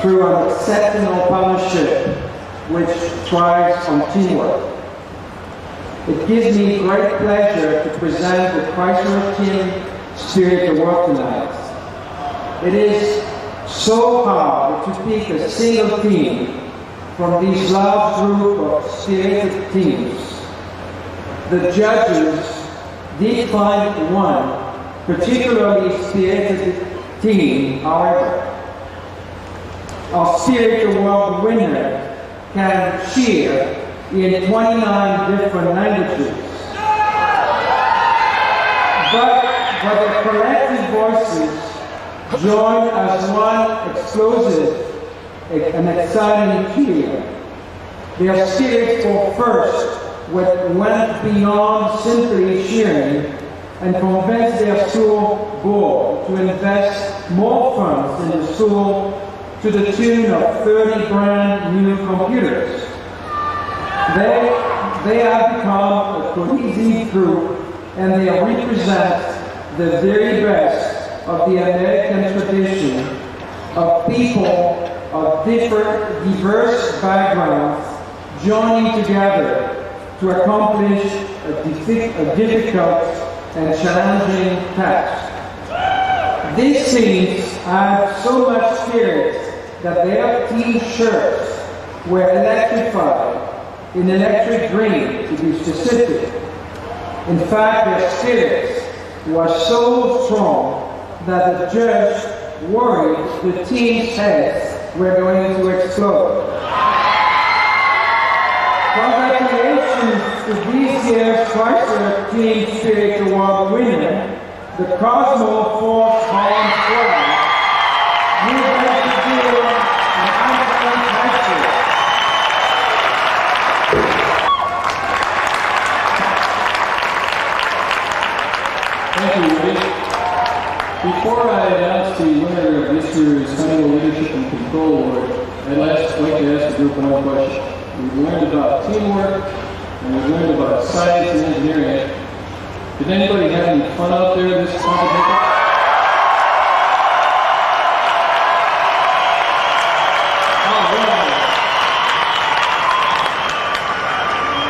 through an exceptional partnership which thrives on teamwork. It gives me great pleasure to present the Chrysler Team Spirit Award tonight. It is so hard to pick a single team from this large group of spirited teams. The judges did find one particularly spirited team, however. Our Spirit Award winner can cheer in 29 different languages. But their collective voices join as one explosive and exciting cheer. Their spirit for first went beyond simply cheering and convinced their school board to invest more funds in the school to the tune of 30 brand new computers. They have become a cohesive group and they represent the very best of the American tradition of people of diverse backgrounds joining together to accomplish a difficult and challenging task. These teams have so much spirit that their team shirts were electrified, in electric green to be specific. In fact, their spirits was so strong that the judge worried the team's heads were going to explode. Congratulations to this year's Chrysler Team Spirit Award winner, the Cosmo Force Holland Squad, University and Amsterdam High School. Thank you, Woody. Before I announce the winner of this year's Annual Leadership and Control Award, I'd like to ask the group one question. We've learned about teamwork, and we've learned about science and engineering. Did anybody have any fun out there this competition?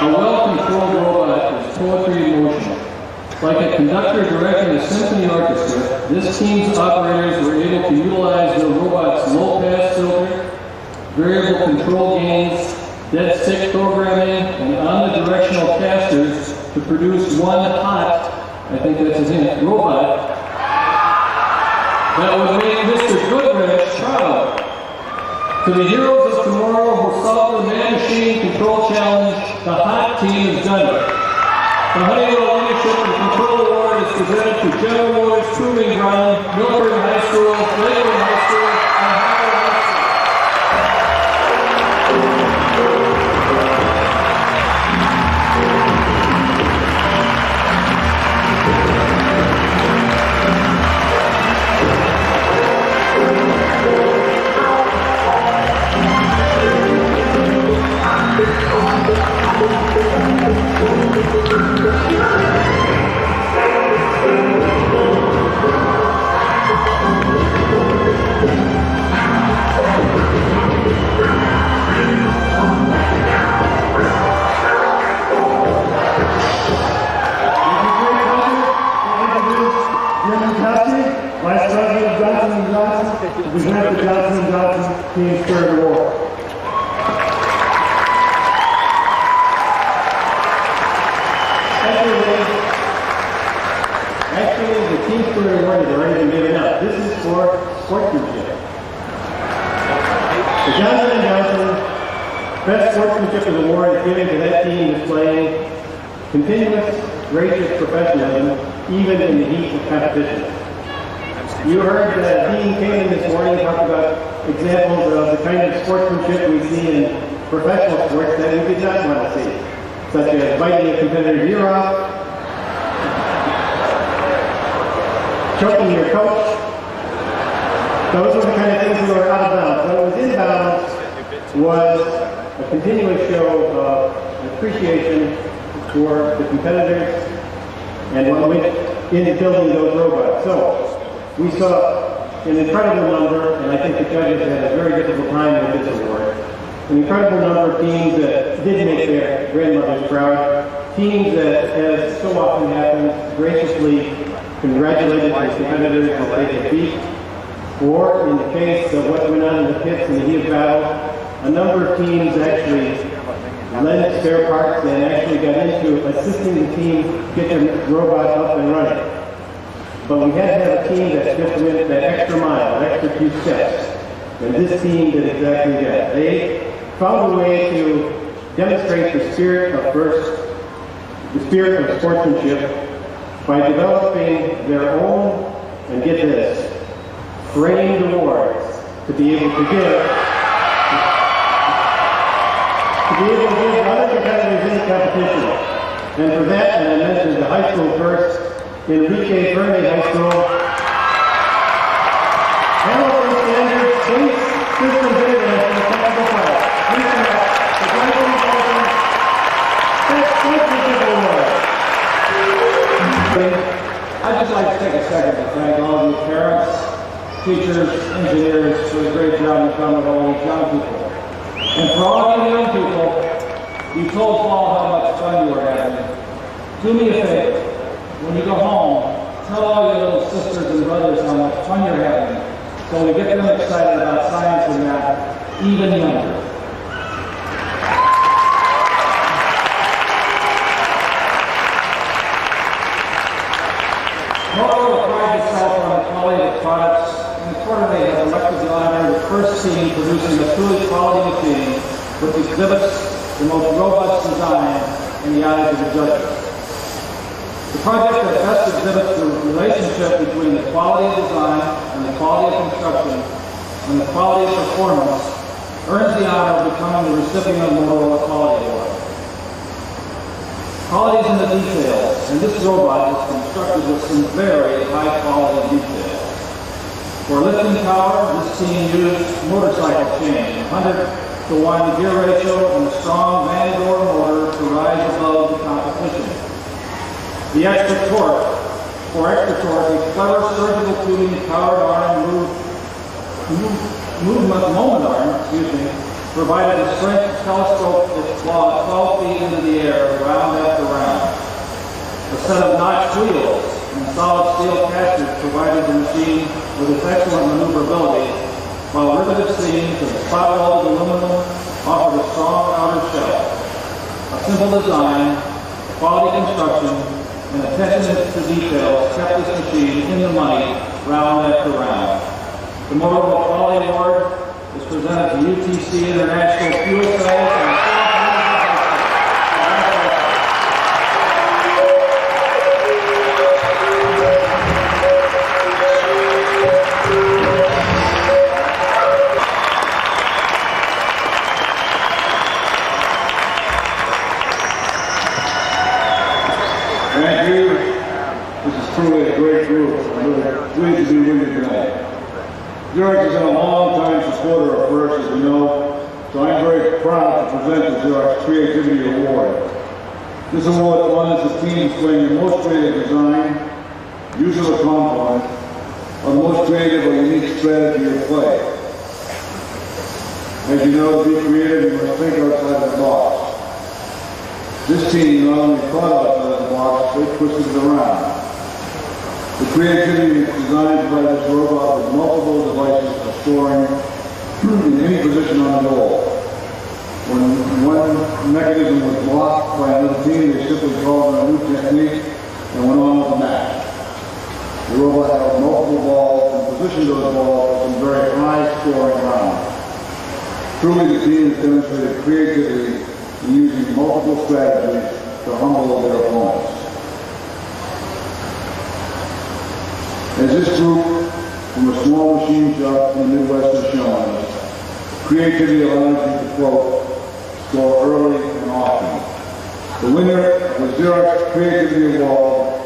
A well-controlled robot is poetry in motion. Like a conductor directing a symphony orchestra, this team's operators were able to utilize their robot's low-pass filter, variable control gains, dead stick programming, and omnidirectional casters to produce one hot, I think that's his name, robot that would make Mr. Goodrich proud. To the heroes of tomorrow who solved the man-machine control challenge, the hot team has done it. The Honeywell Leadership and Control Award is presented to General Motors Proving Ground, Milford High School, Lakeland High School, and Howard High School. Vice President Johnson & Johnson, to present the Johnson & Johnson Team Spirit Award. Actually, the Team Spirit Award has already been given out. This is for sportsmanship. The Johnson & Johnson Best Sportsmanship Award is given to that team displaying continuous, gracious professionalism, even in the heat of competition. You heard Dean Kamen this morning talk about examples of the kind of sportsmanship we see in professional sports that we did not want to see, such as biting a competitor's ear off, choking your coach. Those were the kind of things that were out of bounds. What was in bounds was a continuous show of appreciation for the competitors and what went into building those robots. So we saw an incredible number, and I think the judges had a very difficult time with this award. an incredible number of teams that did make their grandmothers proud, teams that, as so often happens, graciously congratulated their competitors as they could beat, or in the case of what went on in the pits in the heat of battle, a number of teams actually lent spare parts and actually got into assisting the team get their robots up and running. But we had to have a team that just went that extra mile, that extra few steps. And this team did exactly that. They found a way to demonstrate the spirit of sportsmanship by developing their own, and get this, framed awards to be able to give other competitors in the competition. And for that, and I mentioned the high school first, Enrique Verde High School, Hamilton Standard Police Systems Internet for the technical class. Please come up. The Blacklight Dancers Sportsmanship Award. I'd just like to take a second to thank all of you parents, teachers, engineers for the great job you've done with all these young people. And for all of you young people, you told Paul how much fun you were having. Do me a favor. When you go home, tell all your little sisters and brothers how much fun you're having, so we get them excited about science and math even younger. Motorola prides itself on the quality of its products, and accordingly has elected the honor of the first team producing a truly quality machine which exhibits the most robust design in the eyes of the judges. The project that best exhibits the relationship between the quality of design and the quality of construction and the quality of performance earns the honor of becoming the recipient of the Motorola Quality Award. Quality is in the details, and this robot is constructed with some very high quality details. For lifting power, this team used motorcycle chain, 100-to-1 gear ratio, and a strong van-door motor to rise above the competition. The extra torque, a clever surgical tubing powered arm moment arm, provided the strength to telescope its claw 12 feet into the air, round after round. A set of notched wheels and solid steel casters provided the machine with its excellent maneuverability, while riveted seams of spot-welded aluminum offered a strong outer shell. A simple design, quality construction, and attention to details kept this machine in the money round after round. The Motorola Quality Award is presented to UTC International Fuel Cells and Thank you. This is truly a great group. I'm really pleased to be with you tonight. Xerox has been a long-time supporter of FIRST, as we know, so I'm very proud to present the Xerox Creativity Award. This award honors the team displaying the most creative design, use of a component, or the most creative or unique strategy or play. As you know, to be creative, you must think outside the box. This team not only thought outside the box, they twisted it around. The creativity is designed by this robot with multiple devices for storing in any position on the goal. When one mechanism was blocked by another team, they simply called on a new technique and went on with the match. The robot held multiple balls and positioned those balls in very high scoring rounds. Truly, the team has demonstrated creativity in using multiple strategies to humble their opponents. As this group from a small machine shop in the Midwest has shown us, creativity allows you to, quote, score early and often. The winner of the Xerox Creativity Award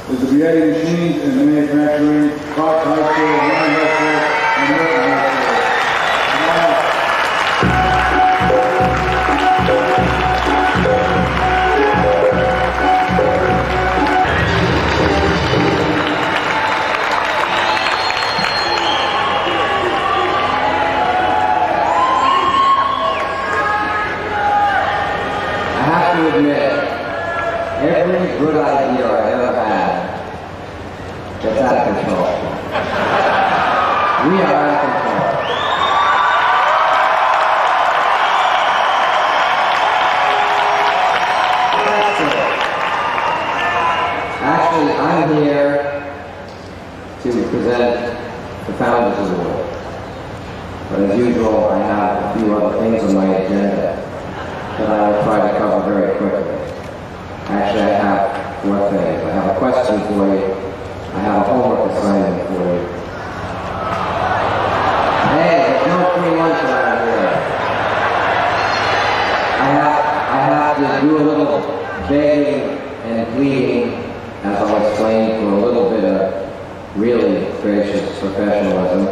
is the Vieti Machines and Manufacturing, Cox High School, Ryan High School, and Merton High School. have to admit, every good idea I ever had gets out of control. We are out of control. Actually, I'm here to present the Founders Award. But as usual, I have a few other things on my agenda that I will try to cover very quickly. Actually, I have 4 things. I have a question for you. I have a homework assignment for you. Hey, there's no free lunch around here. I have to do a little begging and pleading, as I'll explain, for a little bit of really gracious professionalism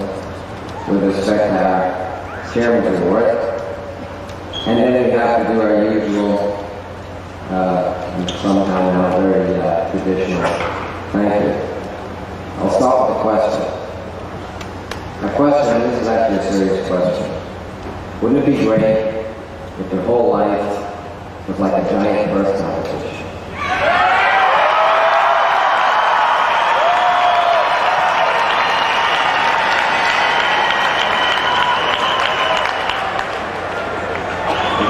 with respect to our Chairman's Award. And then we have to do our usual, somehow now very traditional thank you. I'll start with a question. My question, and this is actually a serious question. Wouldn't it be great if your whole life was like a giant birth competition?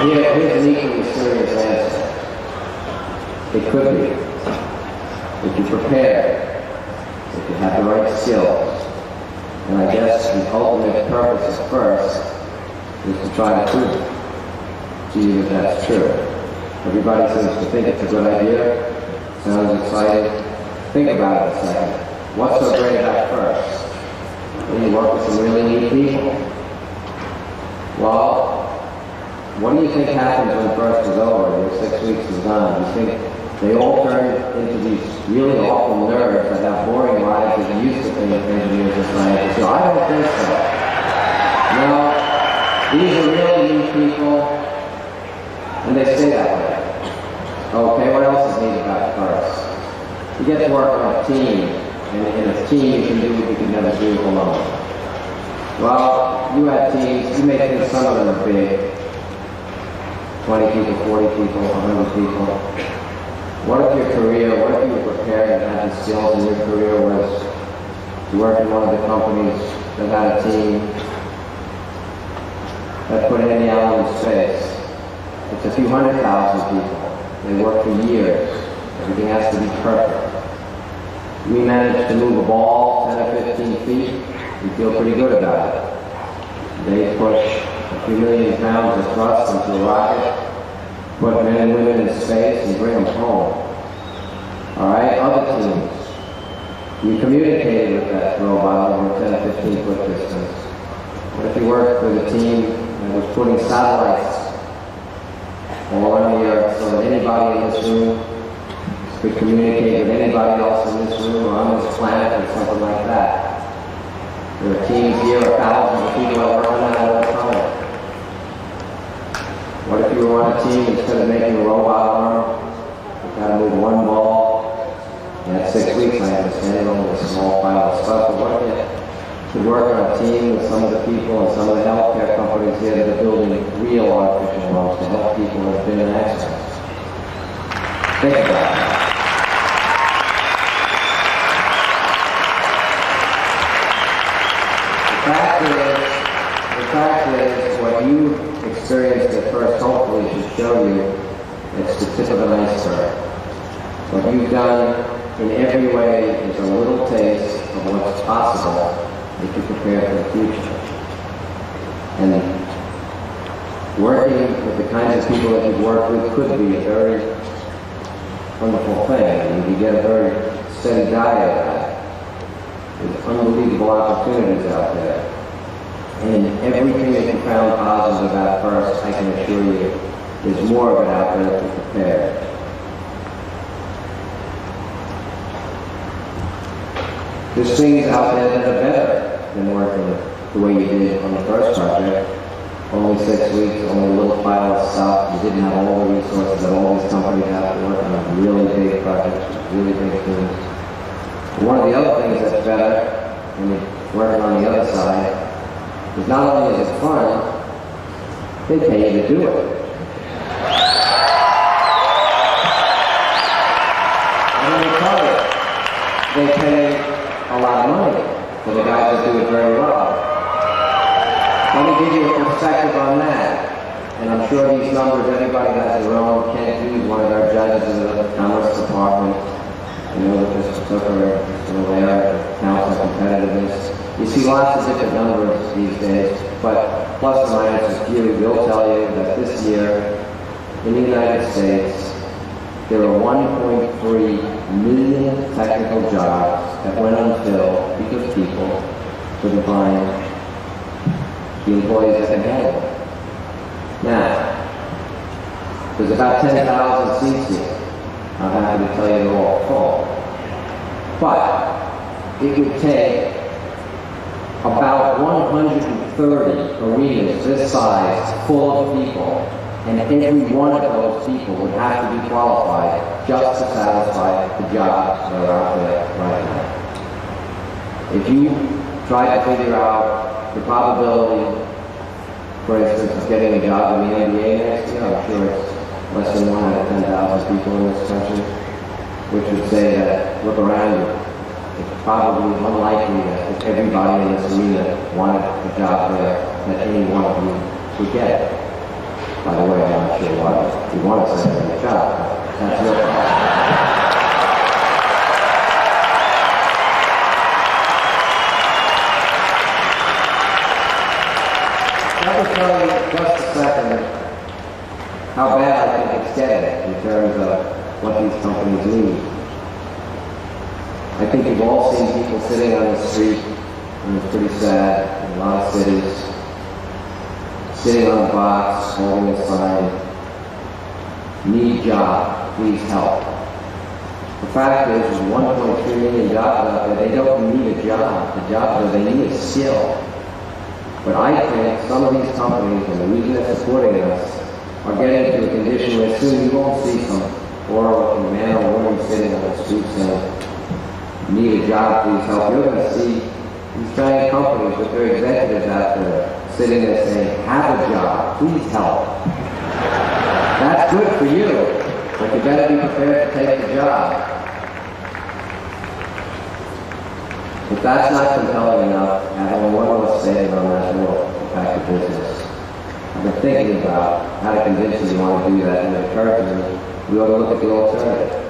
Here's an equally serious answer. It could be. If you prepare, if you have the right skills, and I guess the ultimate purpose at first is to try to prove to you that that's true. Everybody seems to think it's a good idea, sounds exciting. Think about it a second. What's so great about first? Well, you work with some really neat people. Well, what do you think happens when first is over, your 6 weeks is done? You think they all turn into these really awful nerds that have boring lives that are used to things engineers and scientists? So I don't think so. No, these are really neat people, and they stay that way. Okay, what else is neat about first? You get to work on a team, and in a team you can do what you can never do alone. Well, you have teams, you may think some of them are big, 20 people, 40 people, 100 people. What if your career, what if you were prepared and had the skills and your career was to work in one of the companies that had a team that put Andy Allen in space? It's a few 100,000 people. They work for years. Everything has to be perfect. We managed to move a ball 10 or 15 feet. We feel pretty good about it. They push a few million pounds of thrust into a rocket, put men and women in space, and bring them home. All right, other teams. You communicated with that robot over 10 or 15 foot distance. What if you worked with a team that was putting satellites all around the Earth so that anybody in this room could communicate with anybody else in this room or on this planet or something like that? There are teams here, thousands of people that work on that all the time. What if you were on a team, instead of making a robot arm, you got to move one ball? You had 6 weeks, I understand, only a small pile of stuff, but what if you could work on a team with some of the people and some of the healthcare companies here that are building real artificial lungs to help people who have been in accidents? Think about it. The fact is, what you experienced at first hopefully should show you it's the tip of an iceberg. What you've done in every way is a little taste of what's possible if you prepare for the future. And working with the kinds of people that you've worked with could be a very wonderful thing. I mean, you get a very steady diet of that. There's unbelievable opportunities out there. And everything that you found positive about first, I can assure you, there's more of it out there if you're prepared. There's things out there that are better than working the way you did on the first project. Only 6 weeks, only a little pile of stuff. You didn't have all the resources that all these companies have to work on really big projects, really big things. One of the other things that's better when you're working on the other side is not only is it fun, they pay you to do it. on that. And I'm sure these numbers, everybody has their own. Kent Hughes, one of our judges in the Commerce Department, I know that Mr. Tucker is still there, counts on competitiveness. You see lots of different numbers these days, but plus or minus a few will tell you that this year in the United States, there are 1.3 million technical jobs that went unfilled because people couldn't find the employees that can handle it. Now, there's about 10,000 seats here. I'm happy to tell you they're all full. But it would take about 130 arenas this size full of people, and every one of those people would have to be qualified just to satisfy the jobs that are out there right now. If you try to figure out the probability, for instance, of getting a job in the NBA next year, I'm sure it's less than 1 out of 10,000 people in this country, which would say that, look around you, it's probably unlikely that if everybody in this arena wanted a job there, that any one of you would get it. By the way, I'm not sure why you want to say a job. That's your problem. That will tell you in just a second how bad I think it's getting in terms of what these companies need. I think you've all seen people sitting on the street, and it's pretty sad in a lot of cities, sitting on a box, holding a sign, need job, please help. The fact is, there's 1.3 million jobs out there. They don't need a job. The jobs are, they need a skill. But I think some of these companies, and the reason they're supporting us, are getting to a condition where soon you won't see some poor-looking man or woman sitting on the street saying, need a job, please help. You're going to see these giant companies with their executives out there sitting there saying, have a job, please help. That's good for you, but you better be prepared to take the job. If that's not compelling enough, I have only one more statement on that note, back to business. I've been thinking about how to convince you want to do that, and it occurred to me, we ought to look at the alternative.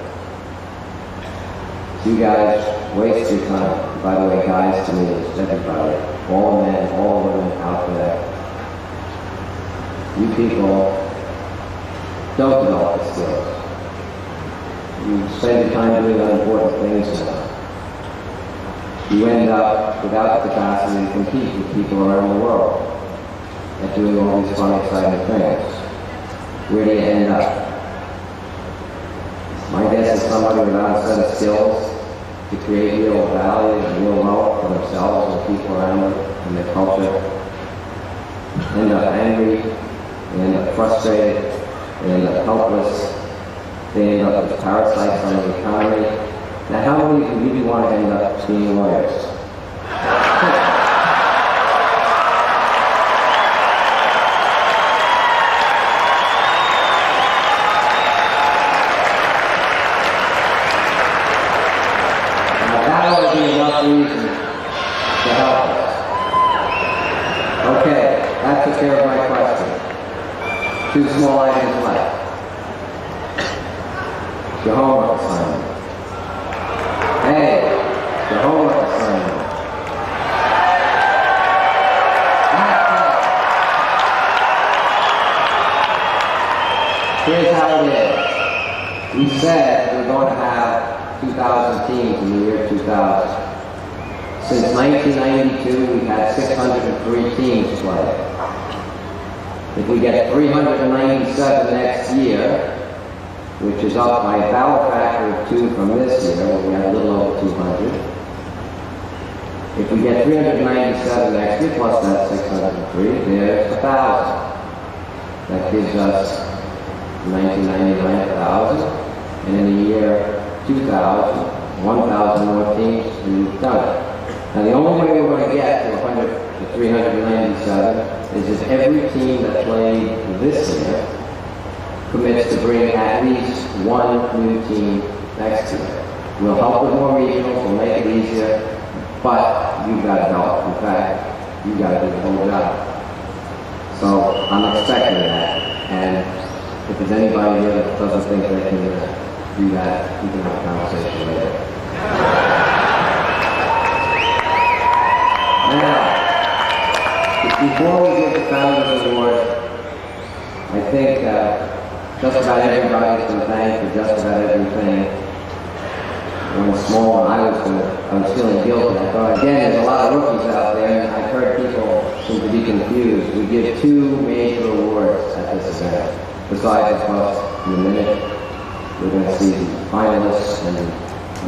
You guys waste your time. By the way, guys to me is everybody. All men, all women out there. You people don't develop the skills. You spend your time doing unimportant things now. You end up without the capacity to compete with people around the world at doing all these fun, exciting things. Where do you end up? My guess is somebody without a set of skills to create real value and real wealth for themselves and the people around them and their culture end up angry, they end up frustrated, they end up helpless, they end up as parasites on the economy. Now, how many of you really want to end up being lawyers? Two small items left. Your homework assignment. Hey, your homework assignment. Here's how it is. We said we're going to have 2,000 teams in the year 2000. Since 1992, we've had 603 teams play. If we get 397 next year, which is up by about a factor of 2 from this year, where we had a little over 200. If we get 397 next year, plus that 603, there's 1,000. That gives us 1999, 1,000. And in the year 2000, 1,000 more teams, and we've done it. Now the only way we're going to get to 100 to 397 is if every team that played this year commits to bring at least one new team next year. We'll help with more regionals, we'll make it easier, but you've got to help. In fact, you've got to do the whole job. So I'm expecting that. And if there's anybody here that doesn't think they can do that, we can have a conversation later. Now, before we give the Founders Award, I think just about everybody's been thanked for just about everything. One small one, I was feeling guilty. I thought, again, there's a lot of rookies out there, and I've heard people seem to be confused. We give 2 major awards at this event. Besides, of course, in a minute, we're going to see the finalists and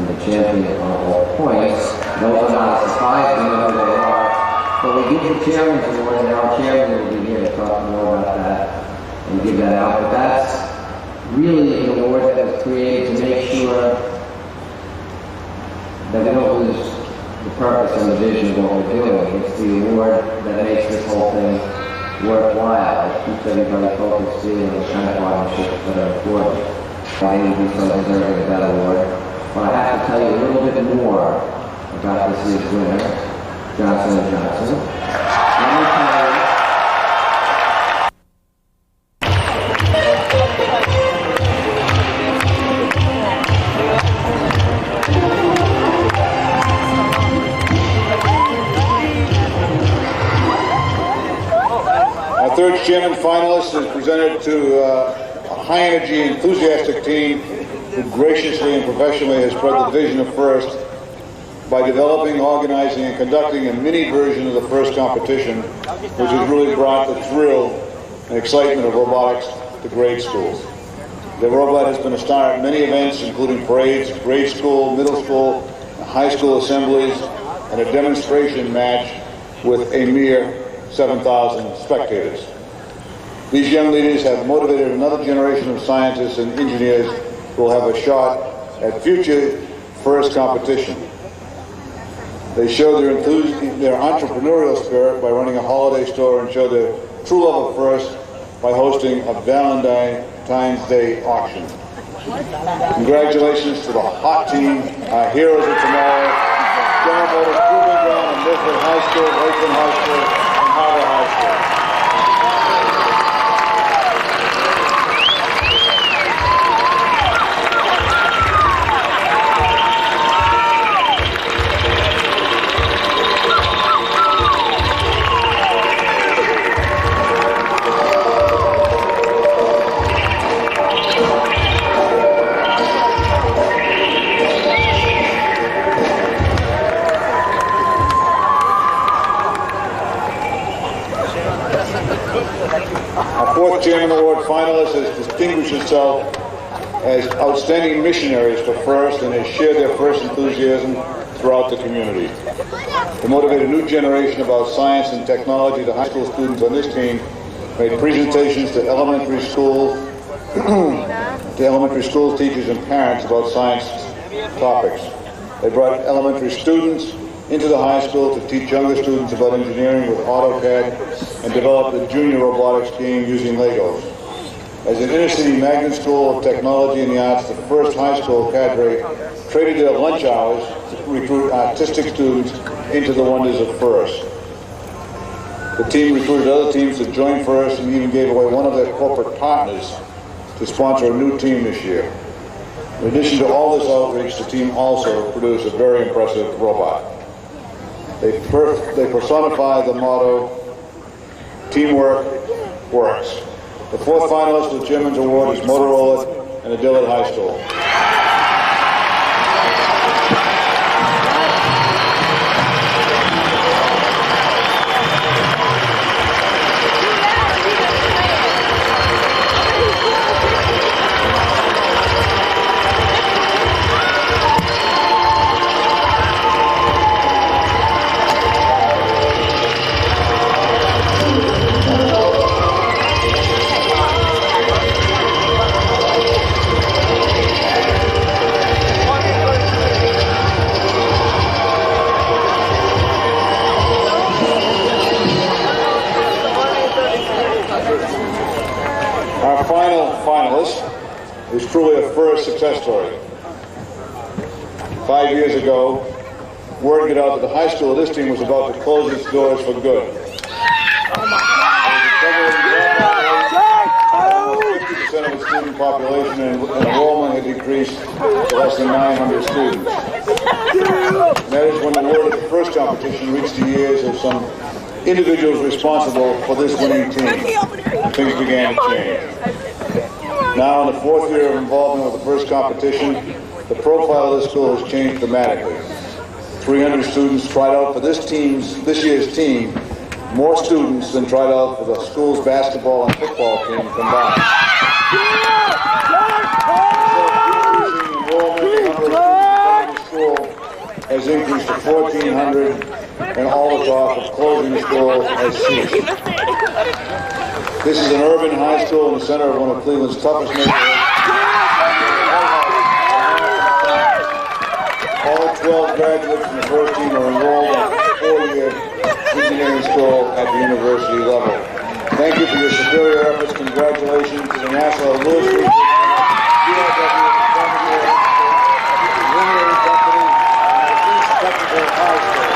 the champion on all points. Those are not a surprise, we know who they are. But we give the Chairman's Award, and our Chairman will be here to talk more about that and give that out. But that's really an award that was created to make sure that we don't lose the purpose and the vision of what we're doing. It's the award that makes this whole thing worthwhile. It keeps everybody focused too on the kind of partnerships that are important. I think we'd be so deserving of that award. But I have to tell you a little bit more about this year's winner, Johnson & Johnson. Let me tell you, Third Chairman Finalist is presented to a high-energy, enthusiastic team who graciously and professionally has spread the vision of FIRST by developing, organizing, and conducting a mini version of the FIRST competition, which has really brought the thrill and excitement of robotics to grade schools. The robot has been a star at many events, including parades, grade school, middle school, high school assemblies, and a demonstration match with a mere 7,000 spectators. These young leaders have motivated another generation of scientists and engineers who will have a shot at future FIRST competition. They show their entrepreneurial spirit by running a holiday store and show their true love of FIRST by hosting a Valentine's Day auction. Congratulations to the hot team, our heroes of tomorrow, General Motors Proving Ground and Milford High School, Lakeland High School, and Harvard High School. Fourth Chairman Award finalist has distinguished himself as outstanding missionaries for FIRST and has shared their FIRST enthusiasm throughout the community. To motivate a new generation about science and technology, the high school students on this team made presentations to elementary schools, teachers, and parents about science topics. They brought elementary students into the high school to teach younger students about engineering with AutoCAD and develop the junior robotics game using Legos. As an inner-city magnet school of technology and the arts, the FIRST high school cadre traded their lunch hours to recruit artistic students into the wonders of FIRST. The team recruited other teams to join FIRST and even gave away one of their corporate partners to sponsor a new team this year. In addition to all this outreach, the team also produced a very impressive robot. They personify the motto, teamwork works. The fourth finalist for the Chairman's Award is Motorola and the Dillard High School. Our final finalist is truly a FIRST success story. 5 years ago, word got out that the high school of this team was about to close its doors for good. There was a of its student population, and enrollment had decreased to less than 900 students. And that is when the word of the first competition reached the ears of some individuals responsible for this winning team. Things began to change. Now, in the fourth year of involvement with the first competition, the profile of this school has changed dramatically. 300 students tried out for this year's team, more students than tried out for the school's basketball and football team combined. The number of students in the school has increased to 1,400, and all the talk of closing the school has ceased. This is an urban high school in the center of one of Cleveland's toughest neighborhoods. All 12 graduates from the first team are enrolled in a 4-year engineering school at the university level. Thank you for your superior efforts. Congratulations to the National Lewis Group, Company, and the Technical High School.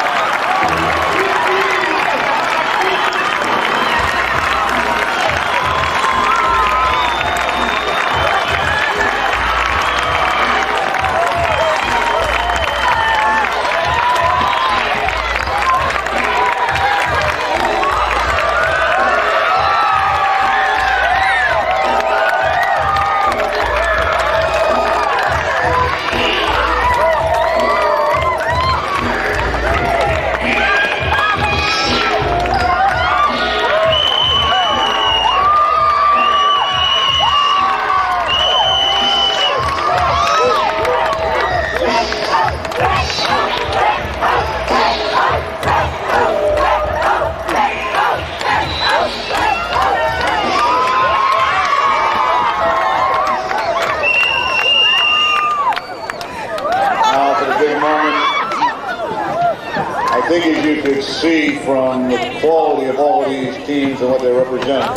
I think as you could see from the quality of all of these teams and what they represent,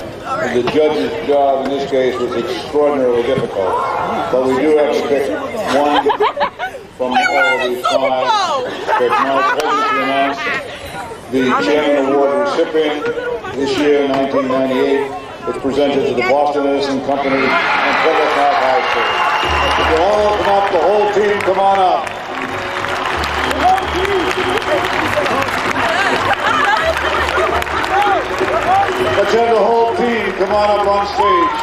the judge's job in this case was extraordinarily difficult. But we do have to pick one from all of these five. It's now pleasure to announce the Chairman Award recipient this year, 1998. It's presented to the Bastoni Company and Featherweight High School. If you all open up, the whole team, come on up. Let's have the whole team come on up on stage.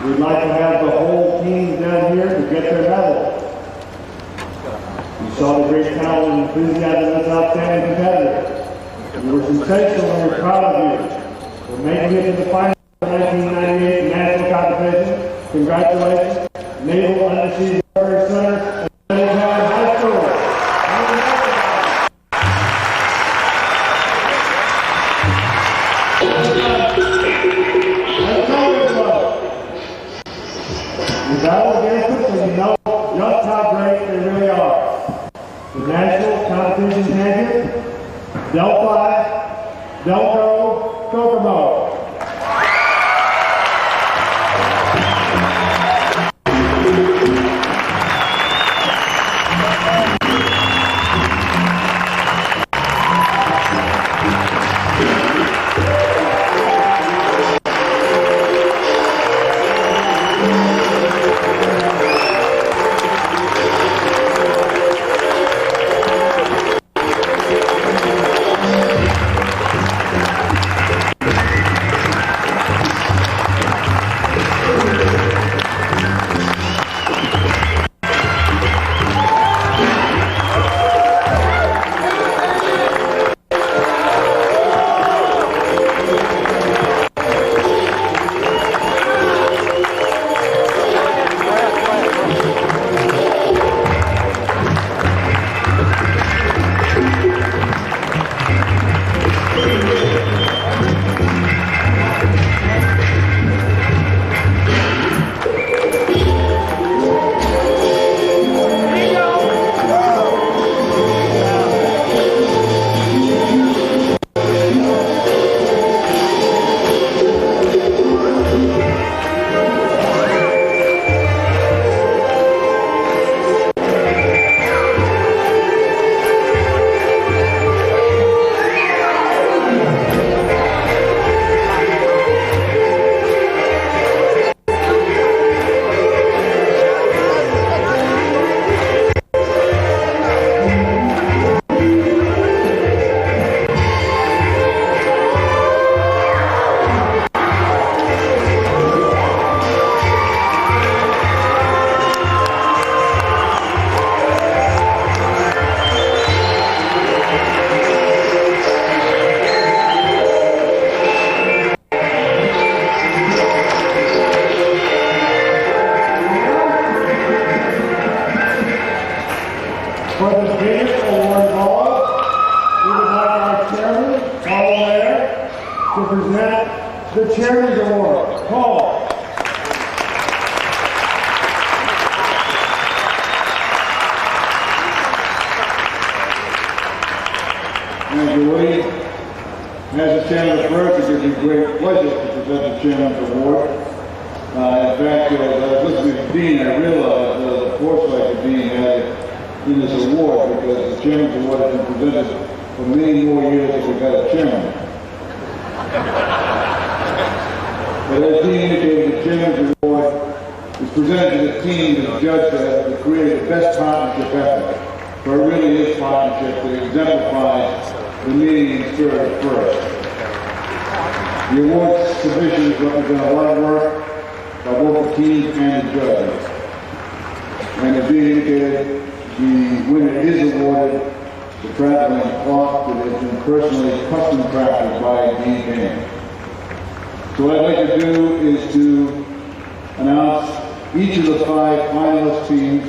We'd like to have the whole team down here to get their medal. You saw the great talent and enthusiasm of this outstanding competitor. You were sensational and we're proud of you. For making it to the final of the 1998 national competition. Congratulations, Naval Undersea Warfare Center and Military High School. You battle against us and you know just how great they really are. The national competition champion, Delphi, Delco, Kokomo. present the Chairman's Award. Paul. Thank you, Woody. As the chairman of FIRST, it gives me great pleasure to present the Chairman's Award. In fact, as I was listening to Dean, I realized the foresight that Dean had in this award, because the Chairman's Award has been presented for many more years than we've had a chairman. But as Dean indicated, the Chairman's Award is presented to the team that judged to create the best partnership effort. For it really is partnership that exemplifies the meaning and spirit of FIRST. The award submissions represent a lot of work by both the teams and the judges. And as Dean indicated, the winner is awarded the traveling clock that has been personally custom crafted by Dean Kane. So what I'd like to do is to announce each of the 5 finalist teams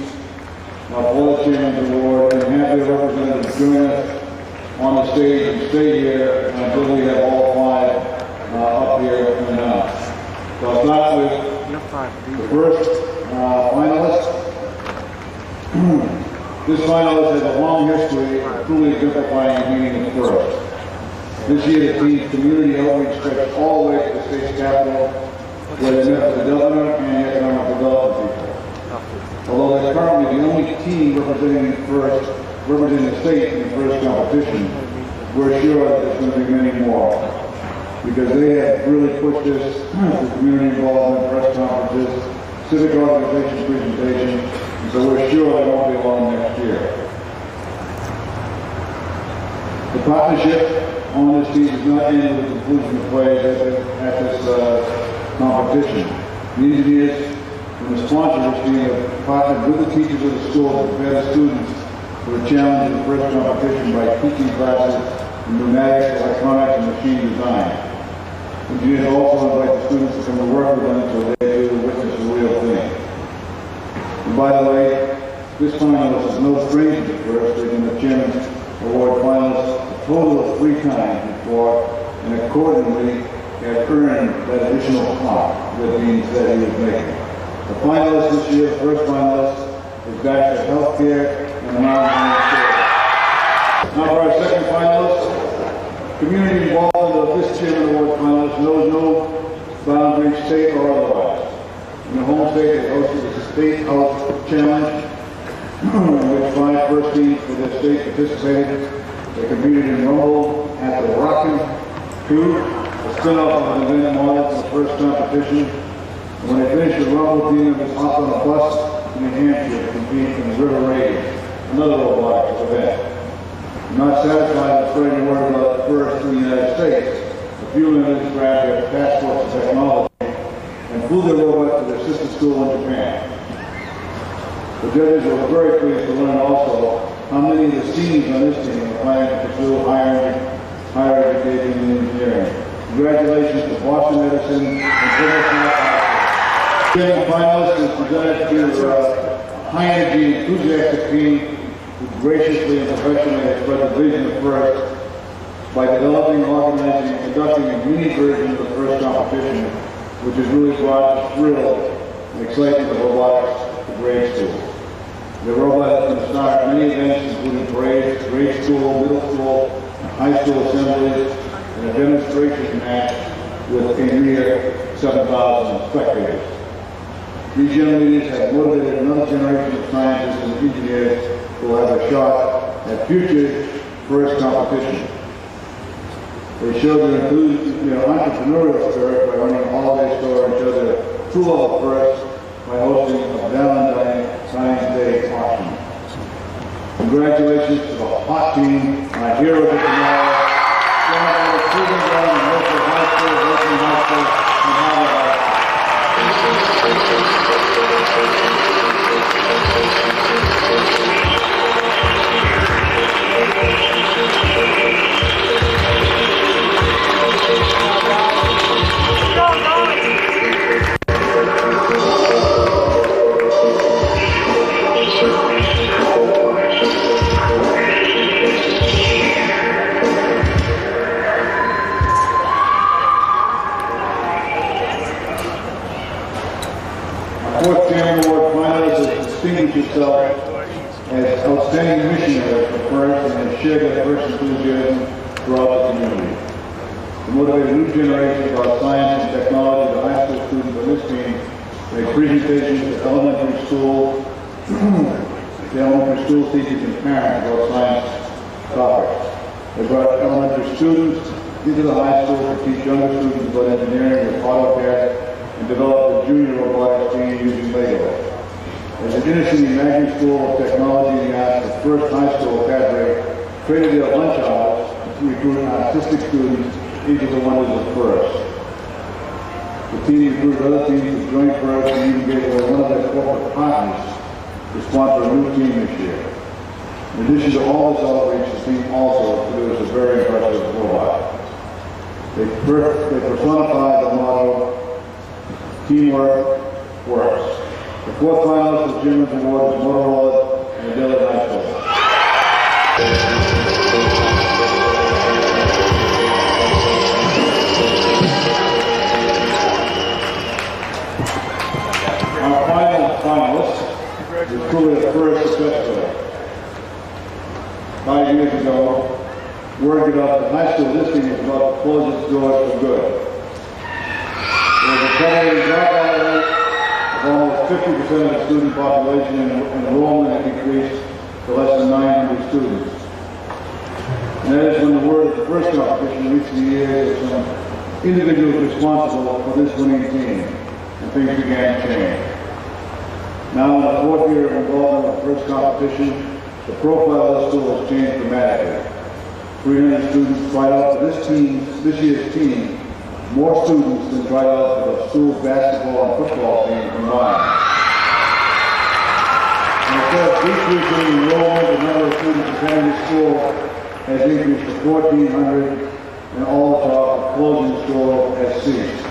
for the Chairman's Award and have their representatives join us on the stage and stay here until we have all 5 up here and announced. So I'll start with the first finalist. This finalist has a long history of truly exemplifying the meaning of FIRST. This year the team's community outreach stretched all the way to the state's capital, where they met with the governor and the economic development people. Although they're currently the only team representing the state in the FIRST competition, we're sure that there's going to be many more, because they have really pushed this through community involvement, press conferences, civic organization presentations, and so we're sure they won't be alone next year. The partnership on this team does not end with the conclusion of play at this competition. The engineers and the sponsors of this team have partnered with the teachers of the school to prepare the students for the challenge of the FIRST competition by teaching classes in pneumatics, electronics, and machine design. Engineers also invite the students to come to work with them so they do witness the real thing. And by the way, this finalist is no stranger to FIRST, taking the Chairman's Award finalist a total of 3 times before, and accordingly have earned that additional clock that Dean said he was making. The finalist this year, the first finalist, is Bachelor of Healthcare and the Mountain Now for our second finalist, community involvement of this Chairman Award finalist knows no boundary, state or otherwise. In the home state, they hosted the State House Challenge, in which 5 first teams for their state participated. They competed in Rumble at the Rockin' 2, a spin-off of an event modeled for the first competition. And when they finished the Rumble team, was hopped on a bus in New Hampshire to compete in the River Raid, another robotics event. Not satisfied with spreading the word about FIRST in the United States, a few members grabbed their passports of technology and flew their robot to their sister school in Japan. The judges were very pleased to learn also how many of the seniors on this team are planning to pursue higher education and engineering. Congratulations to Boston Edison and Plymouth Rock. The finalist is presented to a high-energy, enthusiastic team who graciously and professionally has spread the vision of FIRST by developing, organizing, and conducting a mini version of the FIRST competition, which has really brought the thrill and excitement of robotics to grade school. The robot has been started many events, including parades, grade school, middle school, and high school assemblies, and a demonstration match with a near 7,000 spectators. These young leaders have motivated another generation of scientists and engineers who will have a shot at future FIRST competition. They show their entrepreneurial spirit by running a holiday store and show their true love of FIRST by hosting a Valentine Science Day auction. Congratulations to the hot team, my heroes of tomorrow, Senator Susan Brown and Local High School, Wilson High School, and Harvard High School. their first enthusiasm throughout the community. To motivate a new generation about science and technology, the high school students on this team make presentations to elementary school teachers and parents about science topics. They brought elementary students into the high school to teach younger students about engineering with AutoCAD and develop a junior robotics team using Lego. As an inner-city magnet school of technology and the arts, the first high school cadre created their lunch hours to recruit artistic students into the wonders of FIRST. The team recruited other teams to join FIRST and even gave away one of their corporate partners to sponsor a new team this year. In addition to all this outreach, the team also produced a very impressive robot. They personified the motto, teamwork works. The fourth finalist of Jim's Award is Motorola and the Delphi High School. Our final finalist is truly the first success story. 5 years ago, word got out that high school this team was about to close its doors for good. There was a accelerated dropout rate of almost 50% of the student population, and enrollment had decreased to less than 900 students. And that is when the word of the first competition reached the ears of some individuals responsible for this winning team, and things began to change. Now, in the fourth year of involvement in the first competition, the profile of the school has changed dramatically. 300 students tried out for this year's team, more students than tried out for the school's basketball and football team combined. And of course, decreasing enrollment, the number of students attending the school has increased to 1,400, and all talk of closing the school has ceased.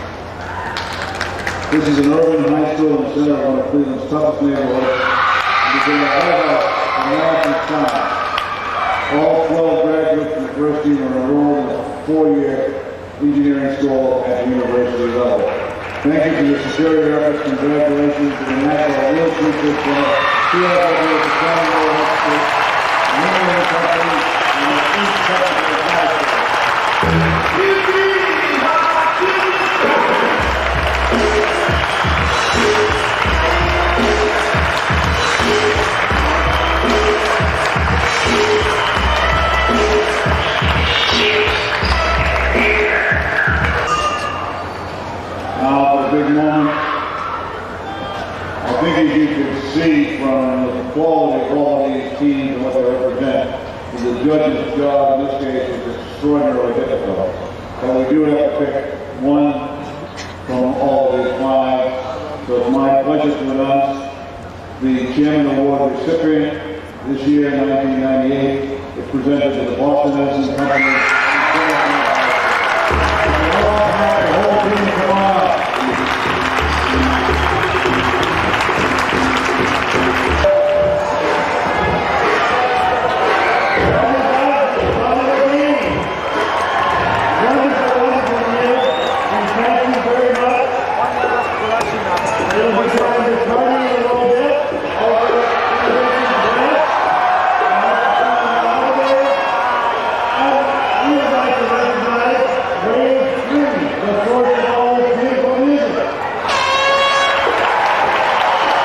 This is an urban high school in the center of one of Cleveland's toughest neighborhoods, and became a highlight of American science. All 12 graduates from the first team are enrolled in a 4-year engineering school at the university level. Thank you for your superior efforts. Congratulations to the National Real Teachers Club, CFW, the Family Institute, and Engineering Company, and the East Technical High School. Now, for a big moment, I think as you can see from the quality of all these teams and what they represent, the judge's job in this case is extraordinarily difficult. But we do have to pick one from all of these 5. So it's my pleasure to announce the Chairman Award recipient this year, 1998, is presented to the Bastoni Company.